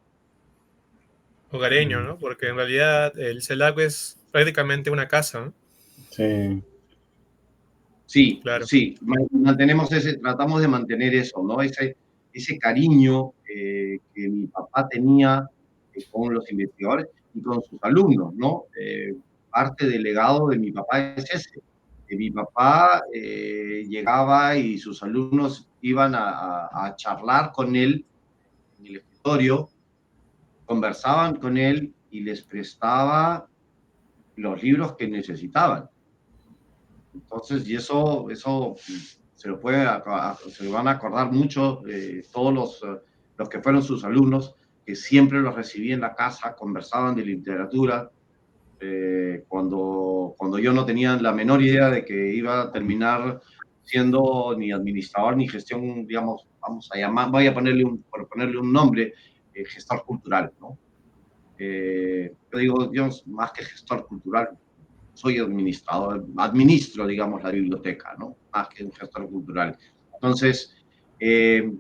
Hogareño, ¿no? Porque en realidad el CELAC es prácticamente una casa, ¿no? Sí. Sí, Claro. sí, tratamos de mantener eso, ¿no? Ese cariño que mi papá tenía con los investigadores y con sus alumnos, ¿no? Parte del legado de mi papá es ese. Mi papá llegaba y sus alumnos iban a charlar con él en el escritorio, conversaban con él y les prestaba los libros que necesitaban. Entonces, y eso se lo, se lo van a acordar mucho todos los que fueron sus alumnos, que siempre los recibí en la casa, conversaban de literatura. Cuando yo no tenía la menor idea de que iba a terminar siendo ni administrador ni gestión, digamos, vamos a llamar, voy a ponerle por ponerle un nombre, gestor cultural, ¿no? Yo digo, yo más que gestor cultural, soy administrador, administro, digamos, la biblioteca, ¿no? Más que un gestor cultural. Entonces, eh,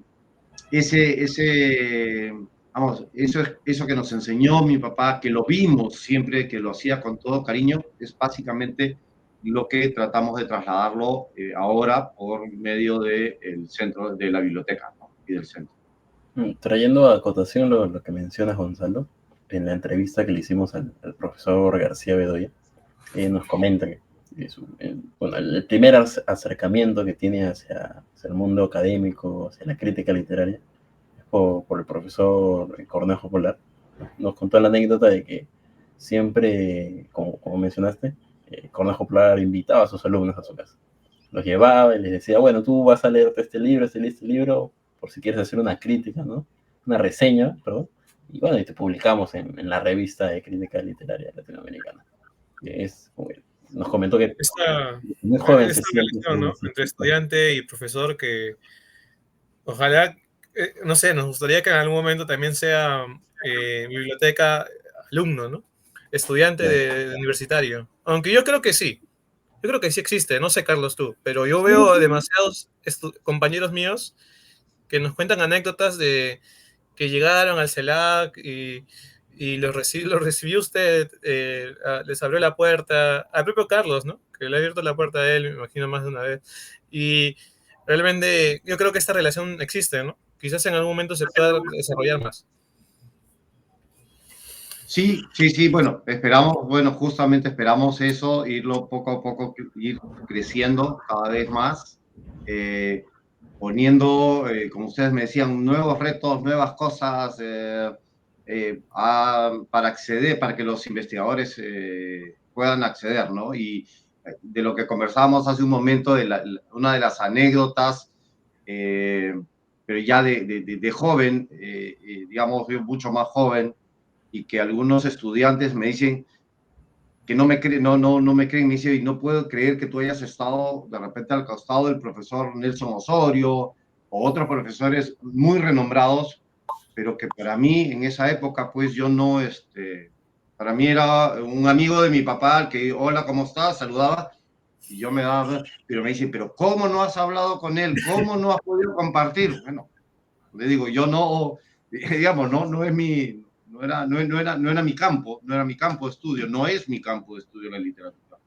vamos, eso que nos enseñó mi papá, que lo vimos siempre, que lo hacía con todo cariño, es básicamente lo que tratamos de trasladarlo ahora por medio del centro de la biblioteca, ¿no? Y del centro. Trayendo a acotación lo que mencionas, Gonzalo, en la entrevista que le hicimos al profesor García Bedoya, nos comenta que bueno, el primer acercamiento que tiene hacia el mundo académico, hacia la crítica literaria, es por el profesor Cornejo Polar. Nos contó la anécdota de que siempre, como mencionaste, Cornejo Polar invitaba a sus alumnos a su casa. Los llevaba y les decía, bueno, tú vas a leerte este libro, por si quieres hacer una crítica, ¿no? Una reseña, perdón. Y bueno, y te publicamos en la revista de crítica literaria latinoamericana. Nos comentó que muy joven se esta siente. relación, ¿no? Entre estudiante y profesor que ojalá, no sé, nos gustaría que en algún momento también sea biblioteca alumno, ¿no? Estudiante de universitario. Aunque yo creo que sí. Yo creo que sí existe, no sé, Carlos, tú, pero yo veo demasiados compañeros míos que nos cuentan anécdotas de que llegaron al CELAC y los recibió usted, les abrió la puerta, al propio Carlos, ¿no? Que le ha abierto la puerta a él, me imagino más de una vez. Y realmente yo creo que esta relación existe, ¿no? Quizás en algún momento se pueda desarrollar más. Sí, sí, sí, bueno, justamente esperamos eso, irlo poco a poco, ir creciendo cada vez más, poniendo, como ustedes me decían, nuevos retos, nuevas cosas para acceder, para que los investigadores puedan acceder, ¿no? Y de lo que conversábamos hace un momento, una de las anécdotas, pero ya de joven, digamos, mucho más joven, y que algunos estudiantes me dicen que no me creen, me dicen, y no puedo creer que tú hayas estado de repente al costado del profesor Nelson Osorio o otros profesores muy renombrados, pero que para mí en esa época, pues yo no, para mí era un amigo de mi papá, al que, hola, ¿cómo estás? Saludaba, y yo me daba, pero me dice, pero ¿cómo no has hablado con él? ¿Cómo no has podido compartir? Bueno, le digo, yo no, digamos, no es mi, no era mi campo, no era mi campo de estudio, no es mi campo de estudio la literatura,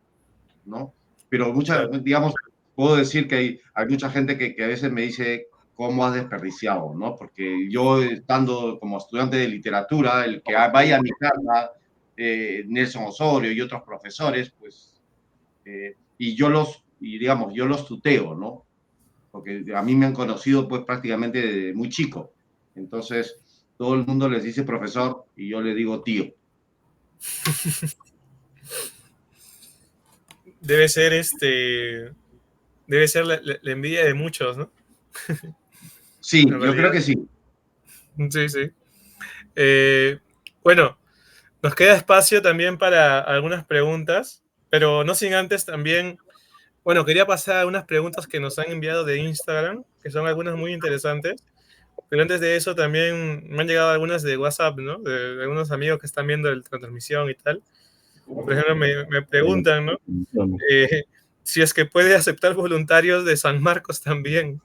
¿no? Pero digamos, puedo decir que hay mucha gente que a veces me dice, ¿cómo has desperdiciado, no? Porque yo, estando como estudiante de literatura, el que vaya a mi casa, Nelson Osorio y otros profesores, pues, digamos, yo los tuteo, ¿no? Porque a mí me han conocido pues prácticamente desde muy chico. Entonces, todo el mundo les dice profesor y yo le digo tío. Debe ser la envidia de muchos, ¿no? Sí, yo creo que sí. Sí, sí. Bueno, nos queda espacio también para algunas preguntas, pero no sin antes también, bueno, quería pasar a unas preguntas que nos han enviado de Instagram, que son algunas muy interesantes, pero antes de eso también me han llegado algunas de WhatsApp, ¿no? De algunos amigos que están viendo la transmisión y tal. Por ejemplo, me preguntan, ¿no? Si es que puede aceptar voluntarios de San Marcos también.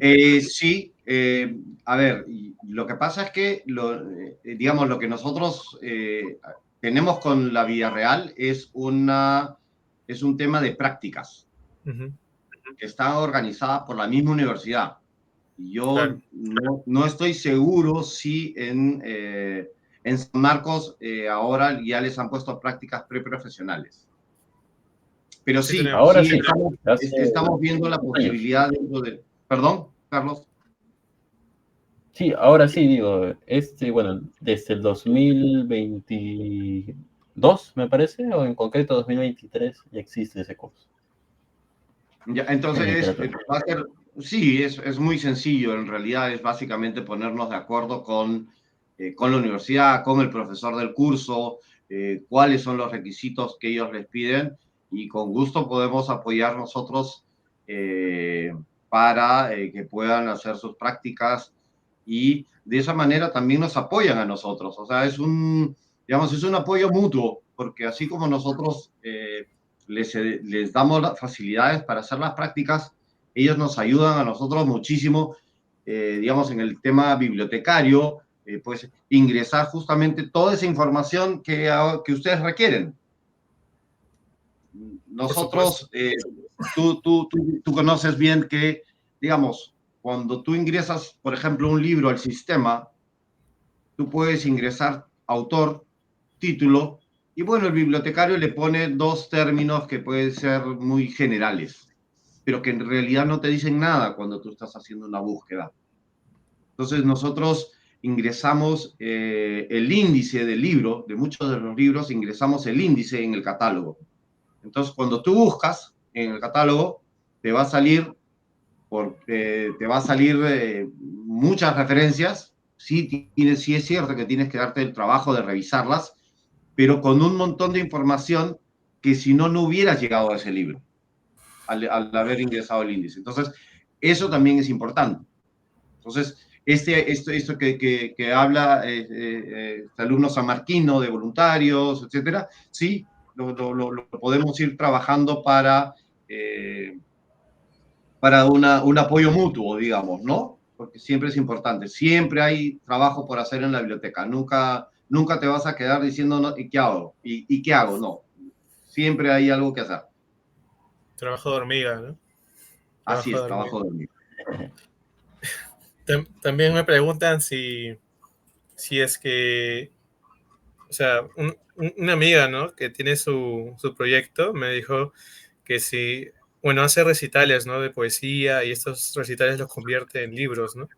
Sí, a ver, lo que pasa es que, digamos, lo que nosotros tenemos con la Villarreal es un tema de prácticas que está organizada por la misma universidad. Yo Claro. no estoy seguro si en San Marcos ahora ya les han puesto prácticas preprofesionales. Pero Sí sí, tenemos. Ahora sí sí, estamos viendo la años. posibilidad dentro de... Perdón, Carlos. Sí, ahora sí, digo, bueno, desde el 2022, me parece, o en concreto 2023, ya existe ese curso Ya, en entonces, literatura. va a ser, sí, es muy sencillo. En realidad es básicamente ponernos de acuerdo con la universidad, con el profesor del curso, cuáles son los requisitos que ellos les piden y con gusto podemos apoyar nosotros eh, para que puedan hacer sus prácticas y de esa manera también nos apoyan a nosotros. O sea, digamos, es un apoyo mutuo, porque así como nosotros les damos las facilidades para hacer las prácticas, ellos nos ayudan a nosotros muchísimo, digamos, en el tema bibliotecario, pues ingresar justamente toda esa información que ustedes requieren. Por supuesto. Nosotros, tú conoces bien que, digamos, cuando tú ingresas, por ejemplo, un libro al sistema, tú puedes ingresar autor, título, y bueno, el bibliotecario le pone dos términos que pueden ser muy generales, pero que en realidad no te dicen nada cuando tú estás haciendo una búsqueda. Entonces nosotros ingresamos el índice del libro, de muchos de los libros, ingresamos el índice en el catálogo. Entonces cuando tú buscas en el catálogo, te va a salir, te va a salir muchas referencias. Sí, sí es cierto que tienes que darte el trabajo de revisarlas, pero con un montón de información que si no, no hubieras llegado a ese libro al haber ingresado el índice. Entonces, eso también es importante. Entonces, esto que habla este alumno sanmarquino de voluntarios, etcétera, sí, lo podemos ir trabajando para un apoyo mutuo, digamos, ¿no? Porque siempre es importante. Siempre hay trabajo por hacer en la biblioteca. Nunca te vas a quedar diciendo, no, ¿y qué hago? ¿Y qué hago? No. Siempre hay algo que hacer. Trabajo de hormiga, ¿no? Así Trabajo de es, hormiga. trabajo de mí. También me preguntan si es que, o sea, una amiga, ¿no? Que tiene su proyecto, me dijo que si, bueno, hace recitales, ¿no? De poesía y estos recitales los convierte en libros, ¿no?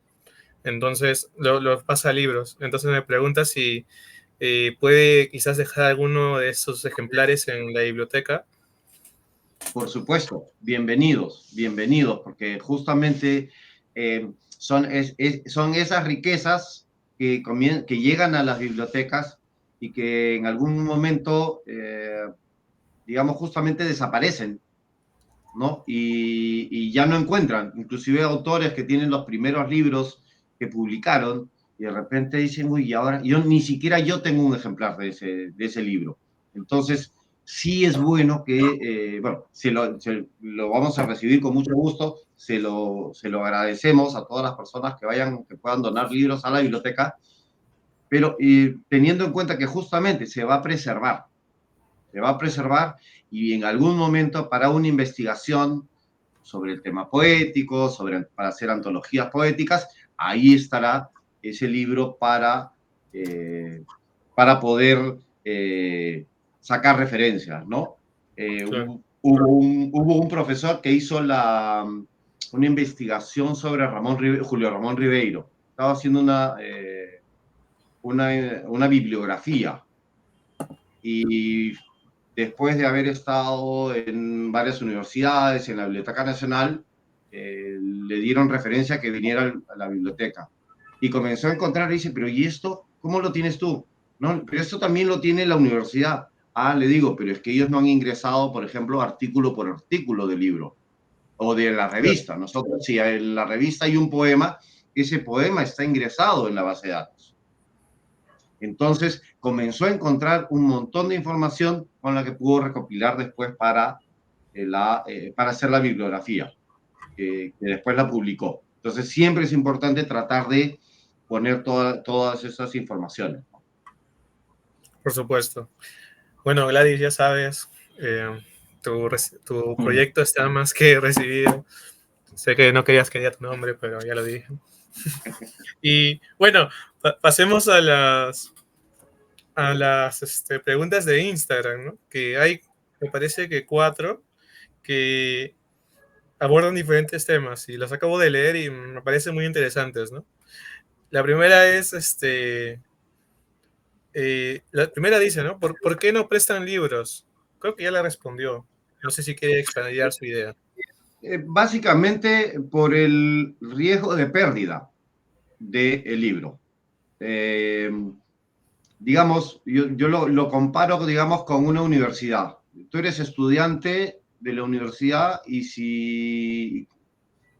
Entonces, los pasa a libros. Entonces me pregunta si puede quizás dejar alguno de esos ejemplares en la biblioteca. Por supuesto, bienvenidos, bienvenidos, porque justamente son esas riquezas que llegan a las bibliotecas y que en algún momento, digamos, justamente desaparecen, ¿no? Y ya no encuentran, inclusive autores que tienen los primeros libros que publicaron y de repente dicen, uy, y ahora ni siquiera yo tengo un ejemplar de ese libro. Entonces, sí es bueno que, bueno, se lo vamos a recibir con mucho gusto, se lo agradecemos a todas las personas que puedan donar libros a la biblioteca, pero teniendo en cuenta que justamente se va a preservar y en algún momento para una investigación sobre el tema poético, para hacer antologías poéticas, ahí estará ese libro para poder sacar referencias, ¿no? Claro. Hubo un profesor que hizo una investigación sobre Julio Ramón Ribeiro. Estaba haciendo una bibliografía y después de haber estado en varias universidades, en la Biblioteca Nacional, le dieron referencia a que viniera a la biblioteca. Y comenzó a encontrar, y dice, pero ¿y esto? ¿Cómo lo tienes tú? No, pero esto también lo tiene la universidad. Ah, le digo, pero es que ellos no han ingresado, por ejemplo, artículo por artículo del libro o de la revista. Nosotros, si en la revista hay un poema, ese poema está ingresado en la base de datos. Entonces comenzó a encontrar un montón de información con la que pudo recopilar después para hacer la bibliografía, que después la publicó. Entonces siempre es importante tratar de poner todas esas informaciones. Por supuesto. Bueno, Gladys, ya sabes, tu proyecto está más que recibido. Sé que no querías que diga tu nombre, pero ya lo dije. Y bueno, pasemos a las preguntas de Instagram, ¿no? Que hay, me parece que 4. que abordan diferentes temas y los acabo de leer y me parecen muy interesantes, ¿no? La primera es, la primera dice, ¿no? ¿Por qué no prestan libros? Creo que ya la respondió. No sé si quiere expandir su idea. Básicamente por el riesgo de pérdida del libro. Digamos, yo lo comparo, digamos, con una universidad. Tú eres estudiante de la universidad y si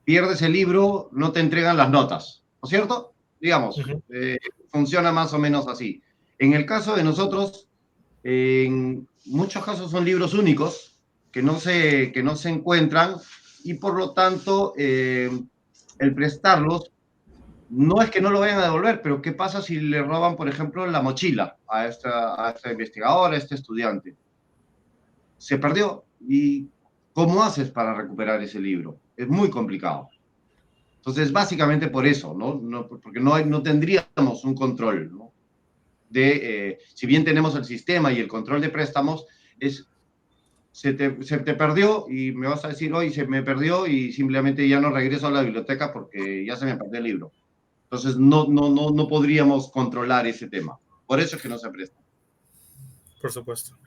pierdes el libro, no te entregan las notas, ¿no es cierto? Digamos, Ujú. funciona más o menos así. En el caso de nosotros, en muchos casos son libros únicos que no se encuentran y por lo tanto el prestarlos no es que no lo vayan a devolver, pero ¿qué pasa si le roban, por ejemplo, la mochila a esta investigadora, a este estudiante? Se perdió. ¿Y cómo haces para recuperar ese libro? Es muy complicado. Entonces, básicamente por eso, ¿no? Porque no tendríamos un control, ¿no? Si bien tenemos el sistema y el control de préstamos, se te perdió y me vas a decir, hoy se me perdió y simplemente ya no regreso a la biblioteca porque ya se me perdió el libro. Entonces, no podríamos controlar ese tema. Por eso es que no se presta. Por supuesto.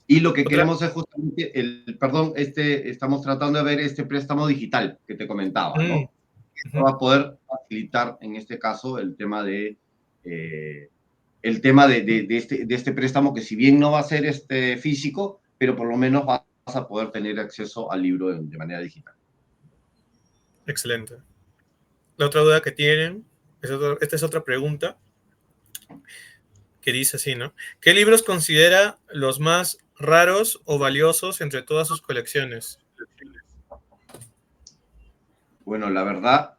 Y lo que Otra. queremos es justamente perdón, estamos tratando de ver este préstamo digital que te comentaba, Mm, ¿no? Esto ujú. va a poder facilitar en este caso eh, de este préstamo que si bien no va a ser físico, pero por lo menos vas a poder tener acceso al libro de manera digital. Excelente. La otra duda que tienen, esta es otra pregunta que dice así, ¿no? ¿Qué libros considera los más raros o valiosos entre todas sus colecciones? Bueno, la verdad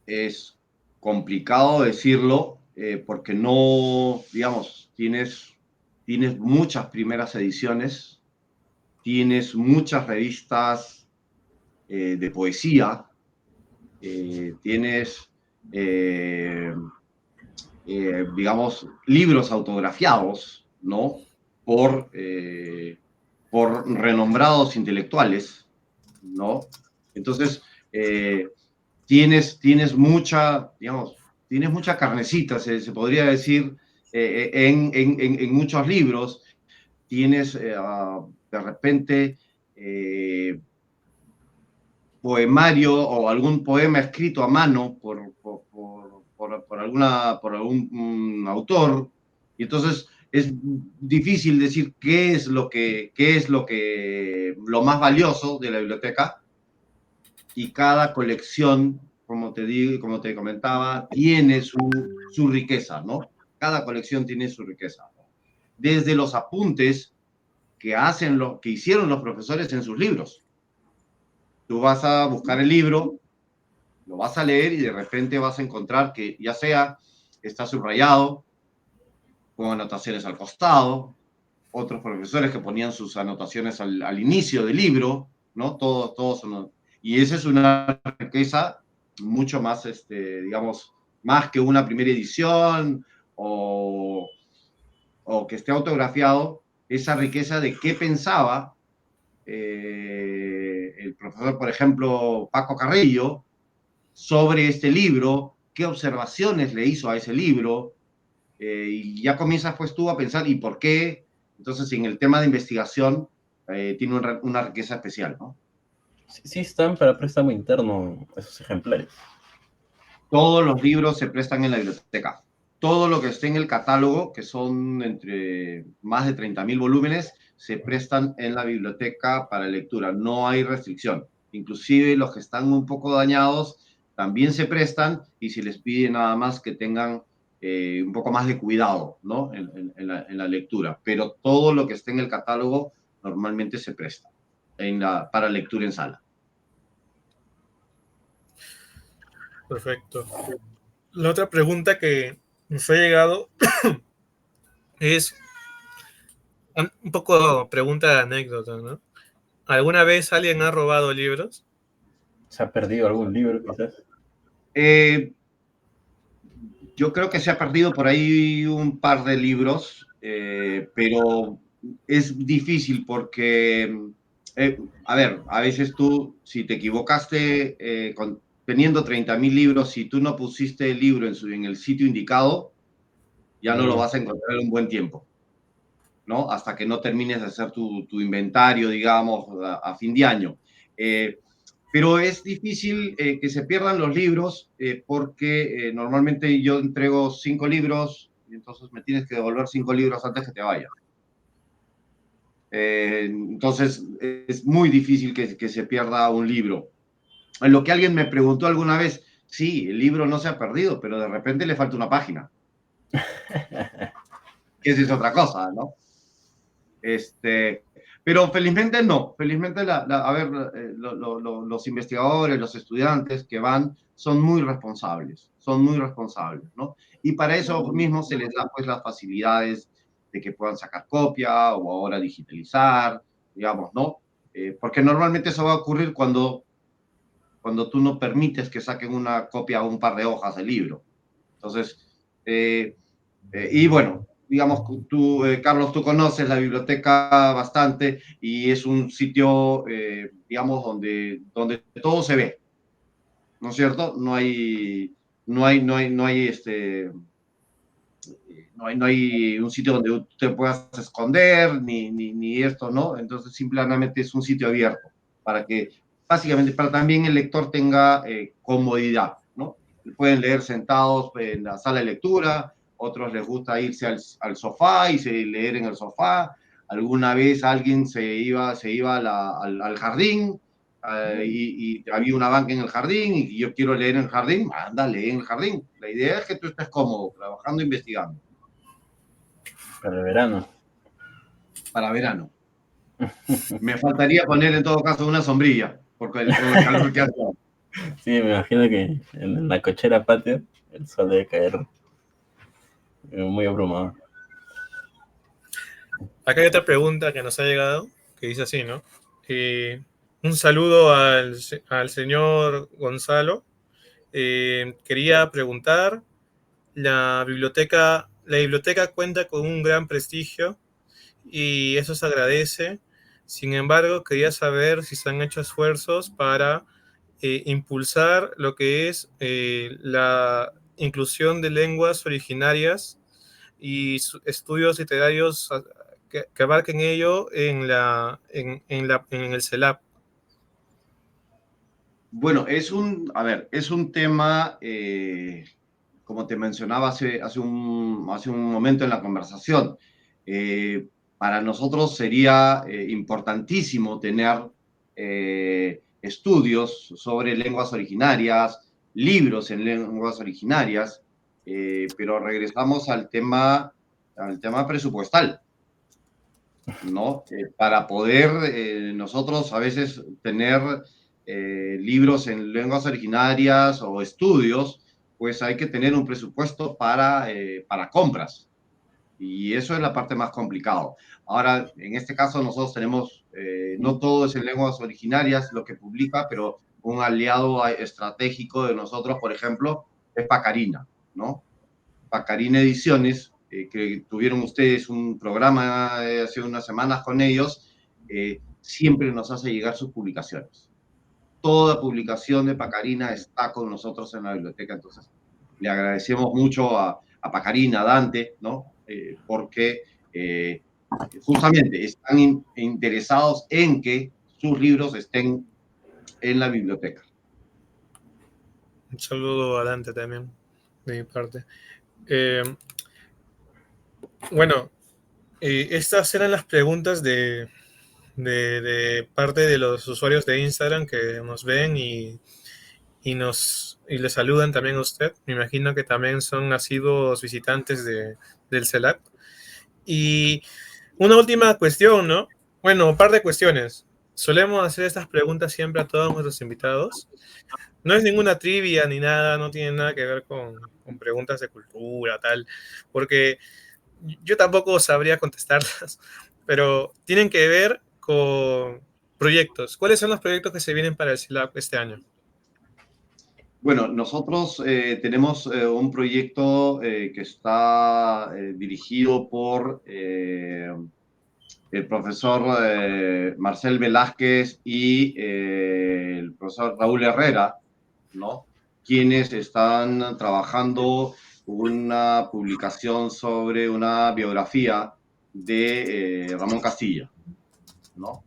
es complicado decirlo porque no, digamos, tienes muchas primeras ediciones, tienes muchas revistas de poesía, tienes, eh, digamos, libros autografiados, ¿no? Por, eh, por renombrados intelectuales, ¿no? Entonces, tienes mucha, digamos, tienes mucha carnecita, se podría decir, en muchos libros. Tienes de repente poemario o algún poema escrito a mano por algún autor, y entonces es difícil decir qué es lo más valioso de la biblioteca, y cada colección, como te digo, como te comentaba, tiene su riqueza, ¿no? Cada colección tiene su riqueza, ¿no? Desde los apuntes que hicieron los profesores en sus libros. Tú vas a buscar el libro, lo vas a leer y de repente vas a encontrar que ya sea está subrayado, con anotaciones al costado, otros profesores que ponían sus anotaciones al inicio del libro, ¿no? Todos son, y esa es una riqueza mucho más, digamos, más que una primera edición o, o que esté autografiado, esa riqueza de qué pensaba el profesor, por ejemplo, Paco Carrillo, sobre este libro, qué observaciones le hizo a ese libro, y ya comienzas pues tú a pensar, ¿y por qué? Entonces, en el tema de investigación, tiene una riqueza especial, ¿no? Sí, sí están para préstamo interno esos ejemplares. Todos los libros se prestan en la biblioteca. Todo lo que esté en el catálogo, que son entre más de 30.000 volúmenes, se prestan en la biblioteca para lectura. No hay restricción. Inclusive los que están un poco dañados también se prestan y se les pide nada más que tengan un poco más de cuidado, ¿no? En la lectura. Pero todo lo que esté en el catálogo normalmente se presta para lectura en sala. Perfecto. La otra pregunta que nos ha llegado es un poco pregunta de anécdota, ¿no? ¿Alguna vez alguien ha robado libros? ¿Se ha perdido algún libro, quizás? Eh, Yo creo que se ha perdido por ahí un par de libros, pero es difícil porque A ver, a veces tú, si te equivocaste teniendo 30.000 libros, si tú no pusiste el libro en el sitio indicado, ya no lo vas a encontrar en un buen tiempo, ¿no? Hasta que no termines de hacer tu inventario, digamos, a fin de año. Pero es difícil que se pierdan los libros porque normalmente yo entrego 5 libros y entonces me tienes que devolver 5 libros antes que te vayas. Entonces es muy difícil que se pierda un libro. En lo que alguien me preguntó alguna vez, sí, el libro no se ha perdido, pero de repente le falta una página. Que esa es otra cosa, ¿no? Pero felizmente no, felizmente a ver, los investigadores, los estudiantes que van son muy responsables, ¿no? Y para eso mismo se les da pues las facilidades de que puedan sacar copia o ahora digitalizar, digamos, ¿no? Porque normalmente eso va a ocurrir cuando tú no permites que saquen una copia o un par de hojas del libro. Entonces, y bueno, digamos, tú, Carlos, tú conoces la biblioteca bastante y es un sitio, digamos, donde todo se ve, ¿no es cierto? No hay un sitio donde te puedas esconder ni esto, ¿no? Entonces simplemente es un sitio abierto para que, básicamente, para también el lector tenga comodidad, ¿no? Pueden leer sentados en la sala de lectura, otros les gusta irse al sofá y leer en el sofá. Alguna vez alguien se iba al jardín y había una banca en el jardín y yo quiero leer en el jardín, anda, lee en el jardín. La idea es que tú estés cómodo, trabajando, investigando. Para el verano. Para verano. Me faltaría poner en todo caso una sombrilla, porque el calor que hace. Sí, me imagino que en la cochera patio el sol debe caer muy abrumador. Acá hay otra pregunta que nos ha llegado, que dice así, ¿no? Un saludo al señor Gonzalo. Quería preguntar, la biblioteca cuenta con un gran prestigio y eso se agradece. Sin embargo, quería saber si se han hecho esfuerzos para impulsar lo que es la inclusión de lenguas originarias y estudios literarios que abarquen ello en el CELAP. Bueno, a ver, es un tema, como te mencionaba hace un momento en la conversación, para nosotros sería importantísimo tener estudios sobre lenguas originarias, libros en lenguas originarias, pero regresamos al tema presupuestal, ¿no? Para poder nosotros a veces tener libros en lenguas originarias o estudios, pues hay que tener un presupuesto para compras. Y eso es la parte más complicada. Ahora, en este caso, nosotros tenemos, no todo es en lenguas originarias lo que publica, pero un aliado estratégico de nosotros, por ejemplo, es Pacarina, ¿no? Pacarina Ediciones, que tuvieron ustedes un programa hace unas semanas con ellos, siempre nos hace llegar sus publicaciones. Toda publicación de Pacarina está con nosotros en la biblioteca, entonces le agradecemos mucho a Pacarina, a Dante, ¿no? Porque justamente están interesados en que sus libros estén en la biblioteca. Un saludo adelante también, de mi parte. Bueno, estas eran las preguntas de parte de los usuarios de Instagram que nos ven y les saludan también a usted. Me imagino que también son asiduos visitantes del CELAC. Y una última cuestión, ¿no? Bueno, un par de cuestiones. Solemos hacer estas preguntas siempre a todos nuestros invitados. No es ninguna trivia ni nada, no tiene nada que ver con preguntas de cultura, tal, porque yo tampoco sabría contestarlas, pero tienen que ver con proyectos. ¿Cuáles son los proyectos que se vienen para el CELAC este año? Bueno, nosotros tenemos un proyecto que está dirigido por el profesor Marcel Velázquez y el profesor Raúl Herrera, ¿no? Quienes están trabajando una publicación sobre una biografía de Ramón Castilla, ¿no?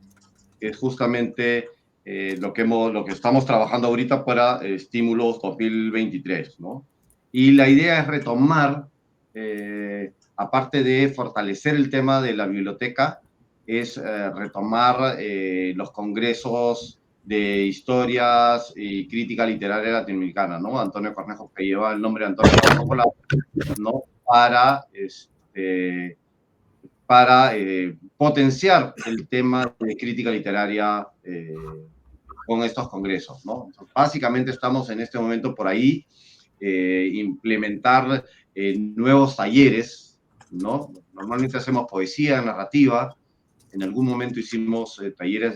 Que es justamente lo que estamos trabajando ahorita para Estímulos 2023, ¿no? Y la idea es retomar, aparte de fortalecer el tema de la biblioteca, es retomar los congresos de historias y crítica literaria latinoamericana, ¿no? Antonio Cornejo, que lleva el nombre de Antonio Cornejo, ¿no? Para potenciar el tema de crítica literaria con estos congresos, ¿no? Entonces, básicamente estamos en este momento por ahí, implementar nuevos talleres, ¿no? Normalmente hacemos poesía, narrativa, en algún momento hicimos talleres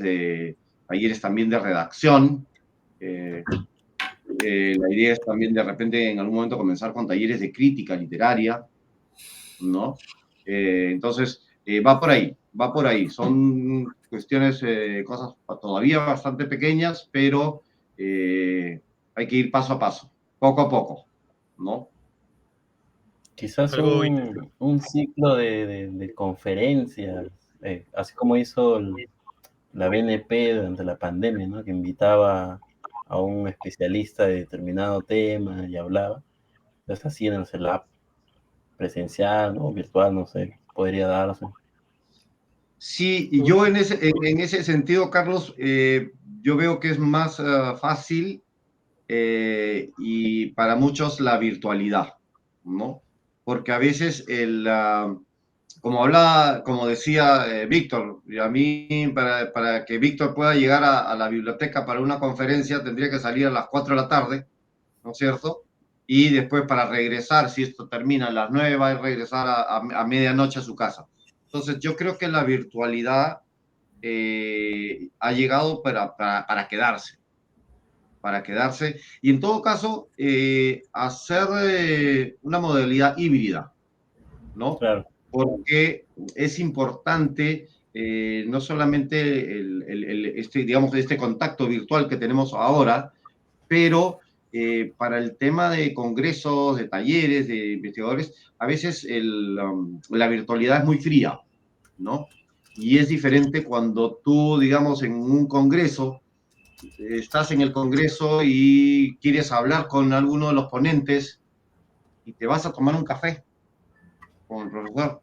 también de redacción. La idea es también de repente en algún momento comenzar con talleres de crítica literaria, ¿no? Entonces, va por ahí, va por ahí. Son cuestiones, cosas todavía bastante pequeñas, pero hay que ir paso a paso, poco a poco, ¿no? Quizás Algo un ciclo de conferencias, así como hizo la BNP durante la pandemia, ¿no? Que invitaba a un especialista de determinado tema y hablaba. Entonces así en el CELAP, presencial o virtual, no sé, podría darse. Sí, y yo en ese sentido, Carlos, yo veo que es más fácil y para muchos la virtualidad, ¿no? Porque a veces como decía Víctor, y a mí para que Víctor pueda llegar a la biblioteca para una conferencia tendría que salir a las 4 de la tarde, ¿no es cierto? Y después para regresar, si esto termina a las 9, va a regresar a medianoche a su casa. Entonces yo creo que la virtualidad ha llegado para quedarse, y en todo caso hacer una modalidad híbrida, ¿no? Claro, Porque es importante no solamente digamos, este contacto virtual que tenemos ahora, pero para el tema de congresos, de talleres, de investigadores, a veces la virtualidad es muy fría, ¿no? Y es diferente cuando tú, digamos, en un congreso, estás en el congreso y quieres hablar con alguno de los ponentes y te vas a tomar un café con el profesor.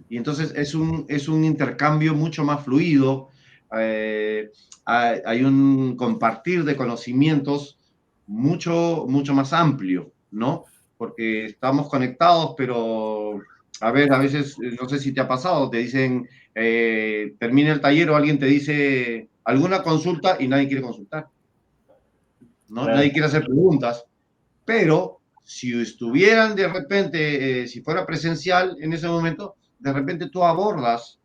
Y entonces es un intercambio mucho más fluido, hay un compartir de conocimientos mucho más amplio, ¿no? Porque estamos conectados, pero a ver, a veces, no sé si te ha pasado, te dicen, termina el taller o alguien te dice alguna consulta y nadie quiere consultar, ¿no? claro, Nadie quiere hacer preguntas, pero si estuvieran de repente, si fuera presencial en ese momento, de repente tú abordas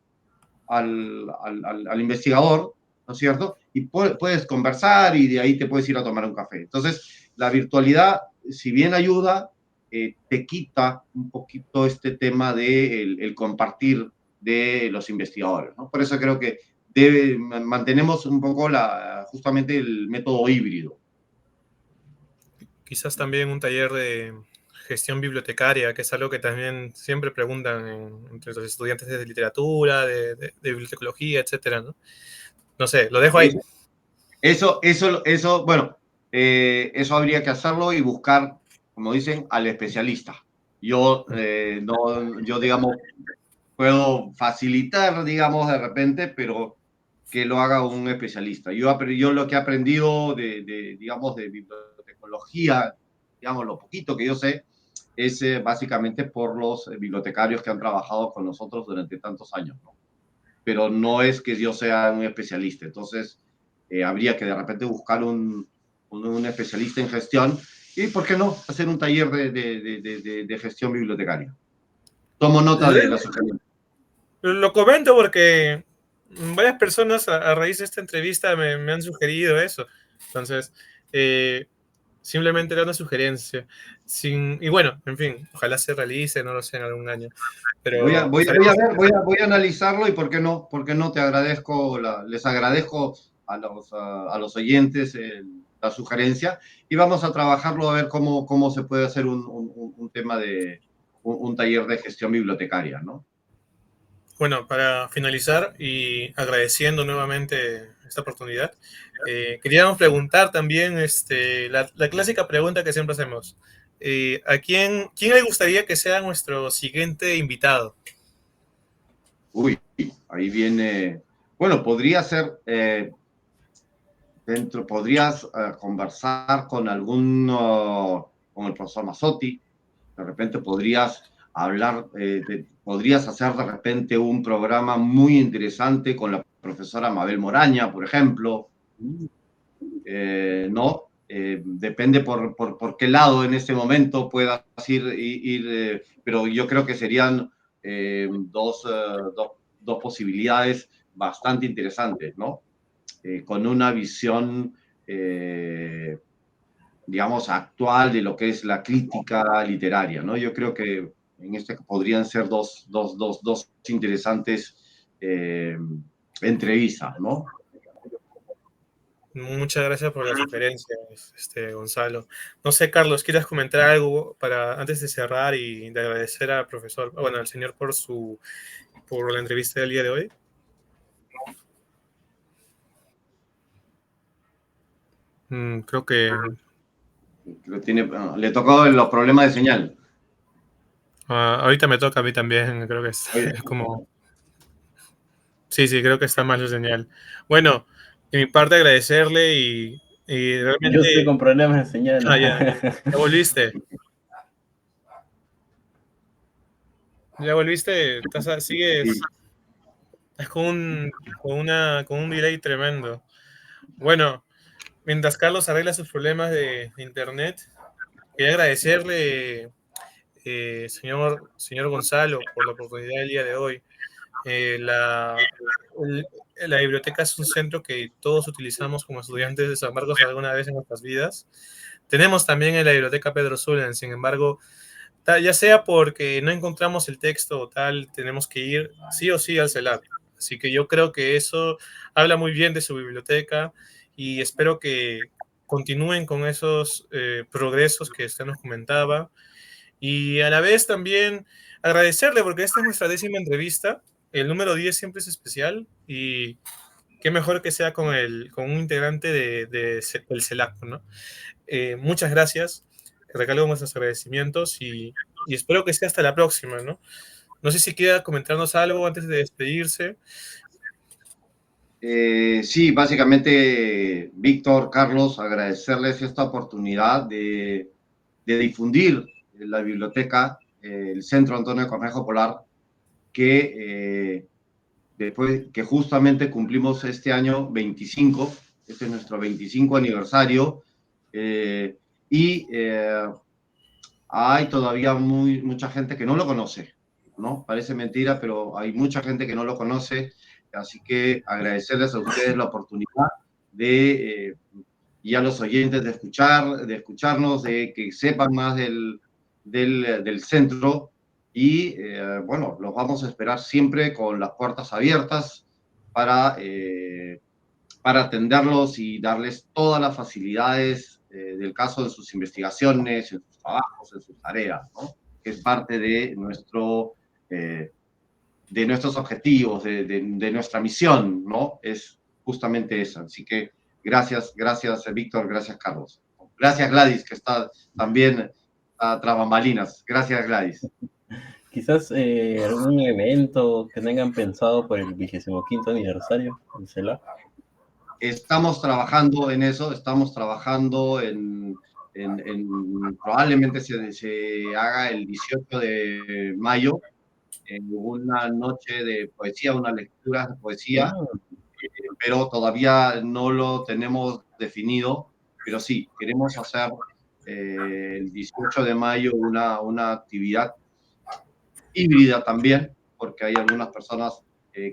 al investigador, ¿no es cierto? Y puedes conversar y de ahí te puedes ir a tomar un café. Entonces, la virtualidad, si bien ayuda, te quita un poquito este tema de el compartir de los investigadores, ¿no? Por eso creo que mantenemos un poco justamente el método híbrido. quizás también un taller de gestión bibliotecaria, que es algo que también siempre preguntan entre los estudiantes de literatura, de bibliotecología, etcétera, ¿no? No sé, lo dejo ahí. Bueno, eso habría que hacerlo y buscar, como dicen, al especialista. No, yo, digamos, puedo facilitar, digamos, de repente, pero que lo haga un especialista. Yo lo que he aprendido digamos, de bibliotecología, digamos, lo poquito que yo sé, es básicamente por los bibliotecarios que han trabajado con nosotros durante tantos años, ¿no? Pero no es que yo sea un especialista. Entonces, habría que de repente buscar un especialista en gestión y, ¿por qué no?, hacer un taller de gestión bibliotecaria. Tomo nota de la sugerencia. Lo comento porque varias personas a raíz de esta entrevista me han sugerido eso. Entonces, simplemente era una sugerencia. Y bueno, en fin, ojalá se realice, no lo sé, en algún año. Pero Voy a analizarlo y por qué no te agradezco, les agradezco a los oyentes la sugerencia y vamos a trabajarlo a ver cómo se puede hacer un tema de un taller de gestión bibliotecaria, ¿no? Bueno, para finalizar y agradeciendo nuevamente esta oportunidad, queríamos preguntar también la clásica pregunta que siempre hacemos. ¿A quién le gustaría que sea nuestro siguiente invitado? Uy, ahí viene, bueno, podría ser, podrías conversar con con el profesor Mazzotti, de repente podrías hablar, podrías hacer de repente un programa muy interesante con la profesora Mabel Moraña, por ejemplo, ¿no? Depende por qué lado en este momento puedas ir, pero yo creo que serían dos posibilidades bastante interesantes, ¿no? Con una visión, digamos, actual de lo que es la crítica literaria, ¿no? Yo creo que en este podrían ser dos interesantes entrevistas, ¿no? Muchas gracias por la sugerencia, Gonzalo. No sé, Carlos, ¿quieres comentar algo antes de cerrar y de agradecer al profesor, bueno, al señor por la entrevista del día de hoy? Creo que Le tocó los problemas de señal. ahorita me toca a mí también, creo que es como... Sí, creo que está mal la señal. Bueno, de mi parte agradecerle y realmente... Yo estoy con problemas de señal. ¿Ya volviste? ¿Ya volviste? ¿Sigues? Es con un delay tremendo. Bueno, mientras Carlos arregla sus problemas de internet, quería agradecerle, señor Gonzalo, por la oportunidad del día de hoy. La biblioteca es un centro que todos utilizamos como estudiantes de San Marcos alguna vez en nuestras vidas. Tenemos también en la biblioteca Pedro Zullen, sin embargo, ya sea porque no encontramos el texto o tal, tenemos que ir sí o sí al CELAP. Así que yo creo que eso habla muy bien de su biblioteca y espero que continúen con esos progresos que usted nos comentaba. Y a la vez también agradecerle porque esta es nuestra 10ª entrevista. El número 10 siempre es especial y qué mejor que sea con un integrante del CELAC, ¿no? Muchas gracias. Recalco nuestros agradecimientos y espero que sea hasta la próxima, ¿no? No sé si quiera comentarnos algo antes de despedirse. Sí, básicamente, Víctor, Carlos, agradecerles esta oportunidad de difundir la biblioteca, el Centro Antonio Cornejo Polar, que después que justamente cumplimos este año 25, este es nuestro 25 aniversario, y hay todavía mucha gente que no lo conoce, ¿no? Parece mentira, pero hay mucha gente que no lo conoce, así que agradecerles a ustedes la oportunidad y a los oyentes de escucharnos, de que sepan más del centro y, bueno, los vamos a esperar siempre con las puertas abiertas para, para atenderlos y darles todas las facilidades del caso en sus investigaciones, en sus trabajos, en sus tareas, ¿no? Que es parte de nuestros objetivos, de nuestra misión, ¿no? Es justamente esa. Así que gracias, Víctor, gracias, Carlos. Gracias, Gladys, que está también tras bambalinas. Gracias, Gladys. Quizás algún evento que tengan pensado por el 25º aniversario del CELAP. Estamos trabajando en eso, estamos trabajando probablemente se haga el 18 de mayo, en una noche de poesía, una lectura de poesía, pero todavía no lo tenemos definido, pero sí, queremos hacer el 18 de mayo una actividad híbrida también, porque hay algunas personas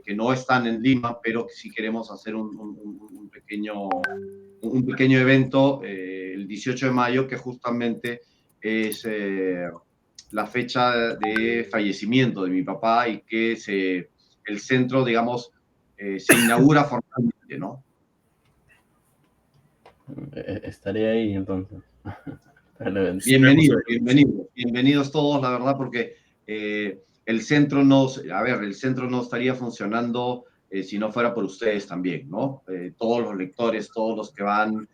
que no están en Lima, pero que sí queremos hacer un pequeño evento el 18 de mayo, que justamente es la fecha de fallecimiento de mi papá y que el centro, digamos, se inaugura formalmente, ¿no? Estaré ahí entonces. Bienvenidos todos, la verdad, porque el centro no estaría funcionando si no fuera por ustedes también, ¿no? Todos los lectores, todos los que van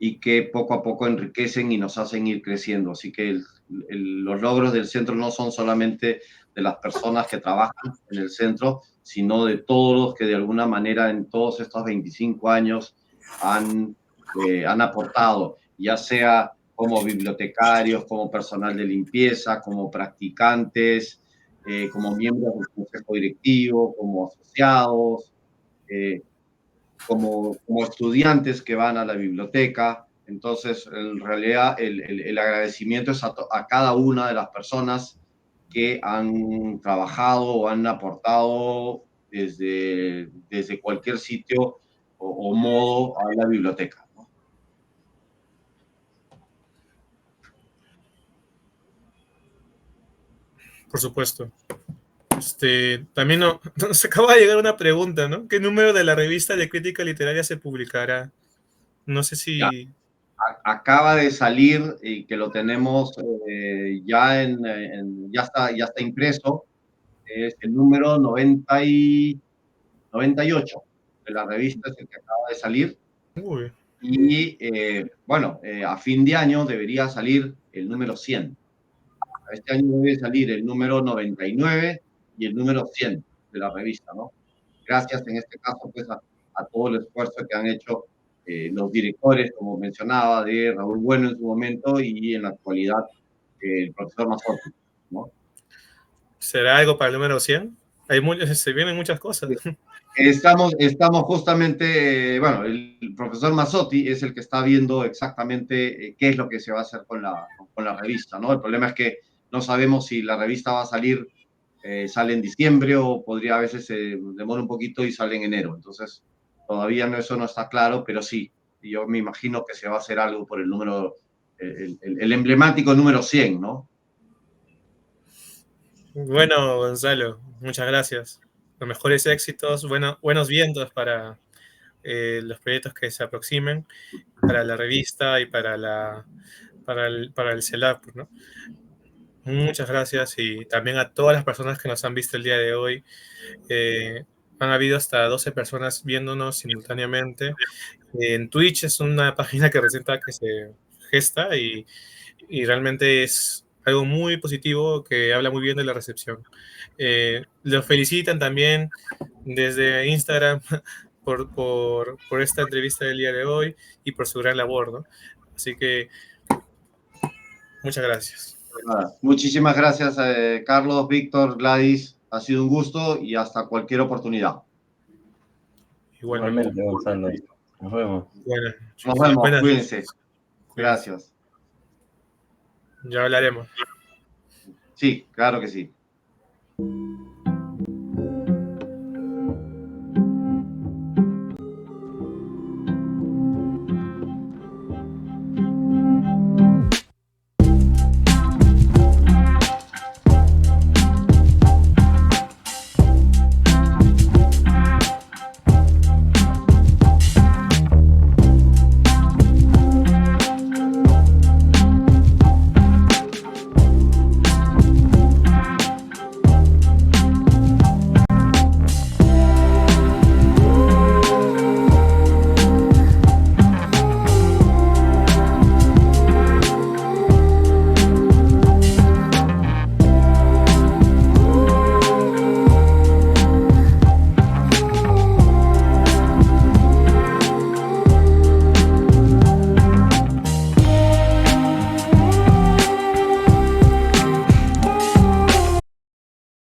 y que poco a poco enriquecen y nos hacen ir creciendo. Así que los logros del centro no son solamente de las personas que trabajan en el centro, sino de todos los que de alguna manera en todos estos 25 años han aportado, ya sea como bibliotecarios, como personal de limpieza, como practicantes, como miembros del consejo directivo, como asociados, como estudiantes que van a la biblioteca. Entonces, en realidad, el agradecimiento es a cada una de las personas que han trabajado o han aportado desde cualquier sitio o modo a la biblioteca, ¿no? Por supuesto. También nos acaba de llegar una pregunta, ¿no? ¿Qué número de la revista de crítica literaria se publicará? No sé Ya, si... acaba de salir y que lo tenemos ya ya está impreso, es el número 98 de la revista, es el que acaba de salir. Uy, Y bueno, a fin de año debería salir el número 100. Este año debe salir el número 99 y el número 100 de la revista, ¿no? Gracias en este caso pues a todo el esfuerzo que han hecho los directores, como mencionaba, de Raúl Bueno en su momento y en la actualidad el profesor Mazzotti, ¿no? ¿será algo para el número 100? Se vienen muchas cosas. Estamos justamente, bueno, el profesor Mazzotti es el que está viendo exactamente qué es lo que se va a hacer con la revista, ¿no? El problema es que no sabemos si la revista va a sale en diciembre o podría a veces se demora un poquito y sale en enero. Entonces, todavía eso no está claro, pero sí, yo me imagino que se va a hacer algo por el número, el emblemático número 100, ¿no? Bueno, Gonzalo, muchas gracias. Los mejores éxitos, buenos vientos para los proyectos que se aproximen, para la revista y para el CELAP, ¿no? Muchas gracias y también a todas las personas que nos han visto el día de hoy. Han habido hasta 12 personas viéndonos simultáneamente. En Twitch es una página que presenta que se gesta y realmente es algo muy positivo que habla muy bien de la recepción. Los felicitan también desde Instagram por esta entrevista del día de hoy y por su gran labor, ¿no? Así que muchas gracias. Nada, muchísimas gracias, Carlos, Víctor, Gladys. Ha sido un gusto y hasta cualquier oportunidad. Igualmente. Igualmente, Gonzalo. Nos vemos. Nos vemos, Buenas cuídense. noches. Gracias. Ya hablaremos. Sí, claro que sí.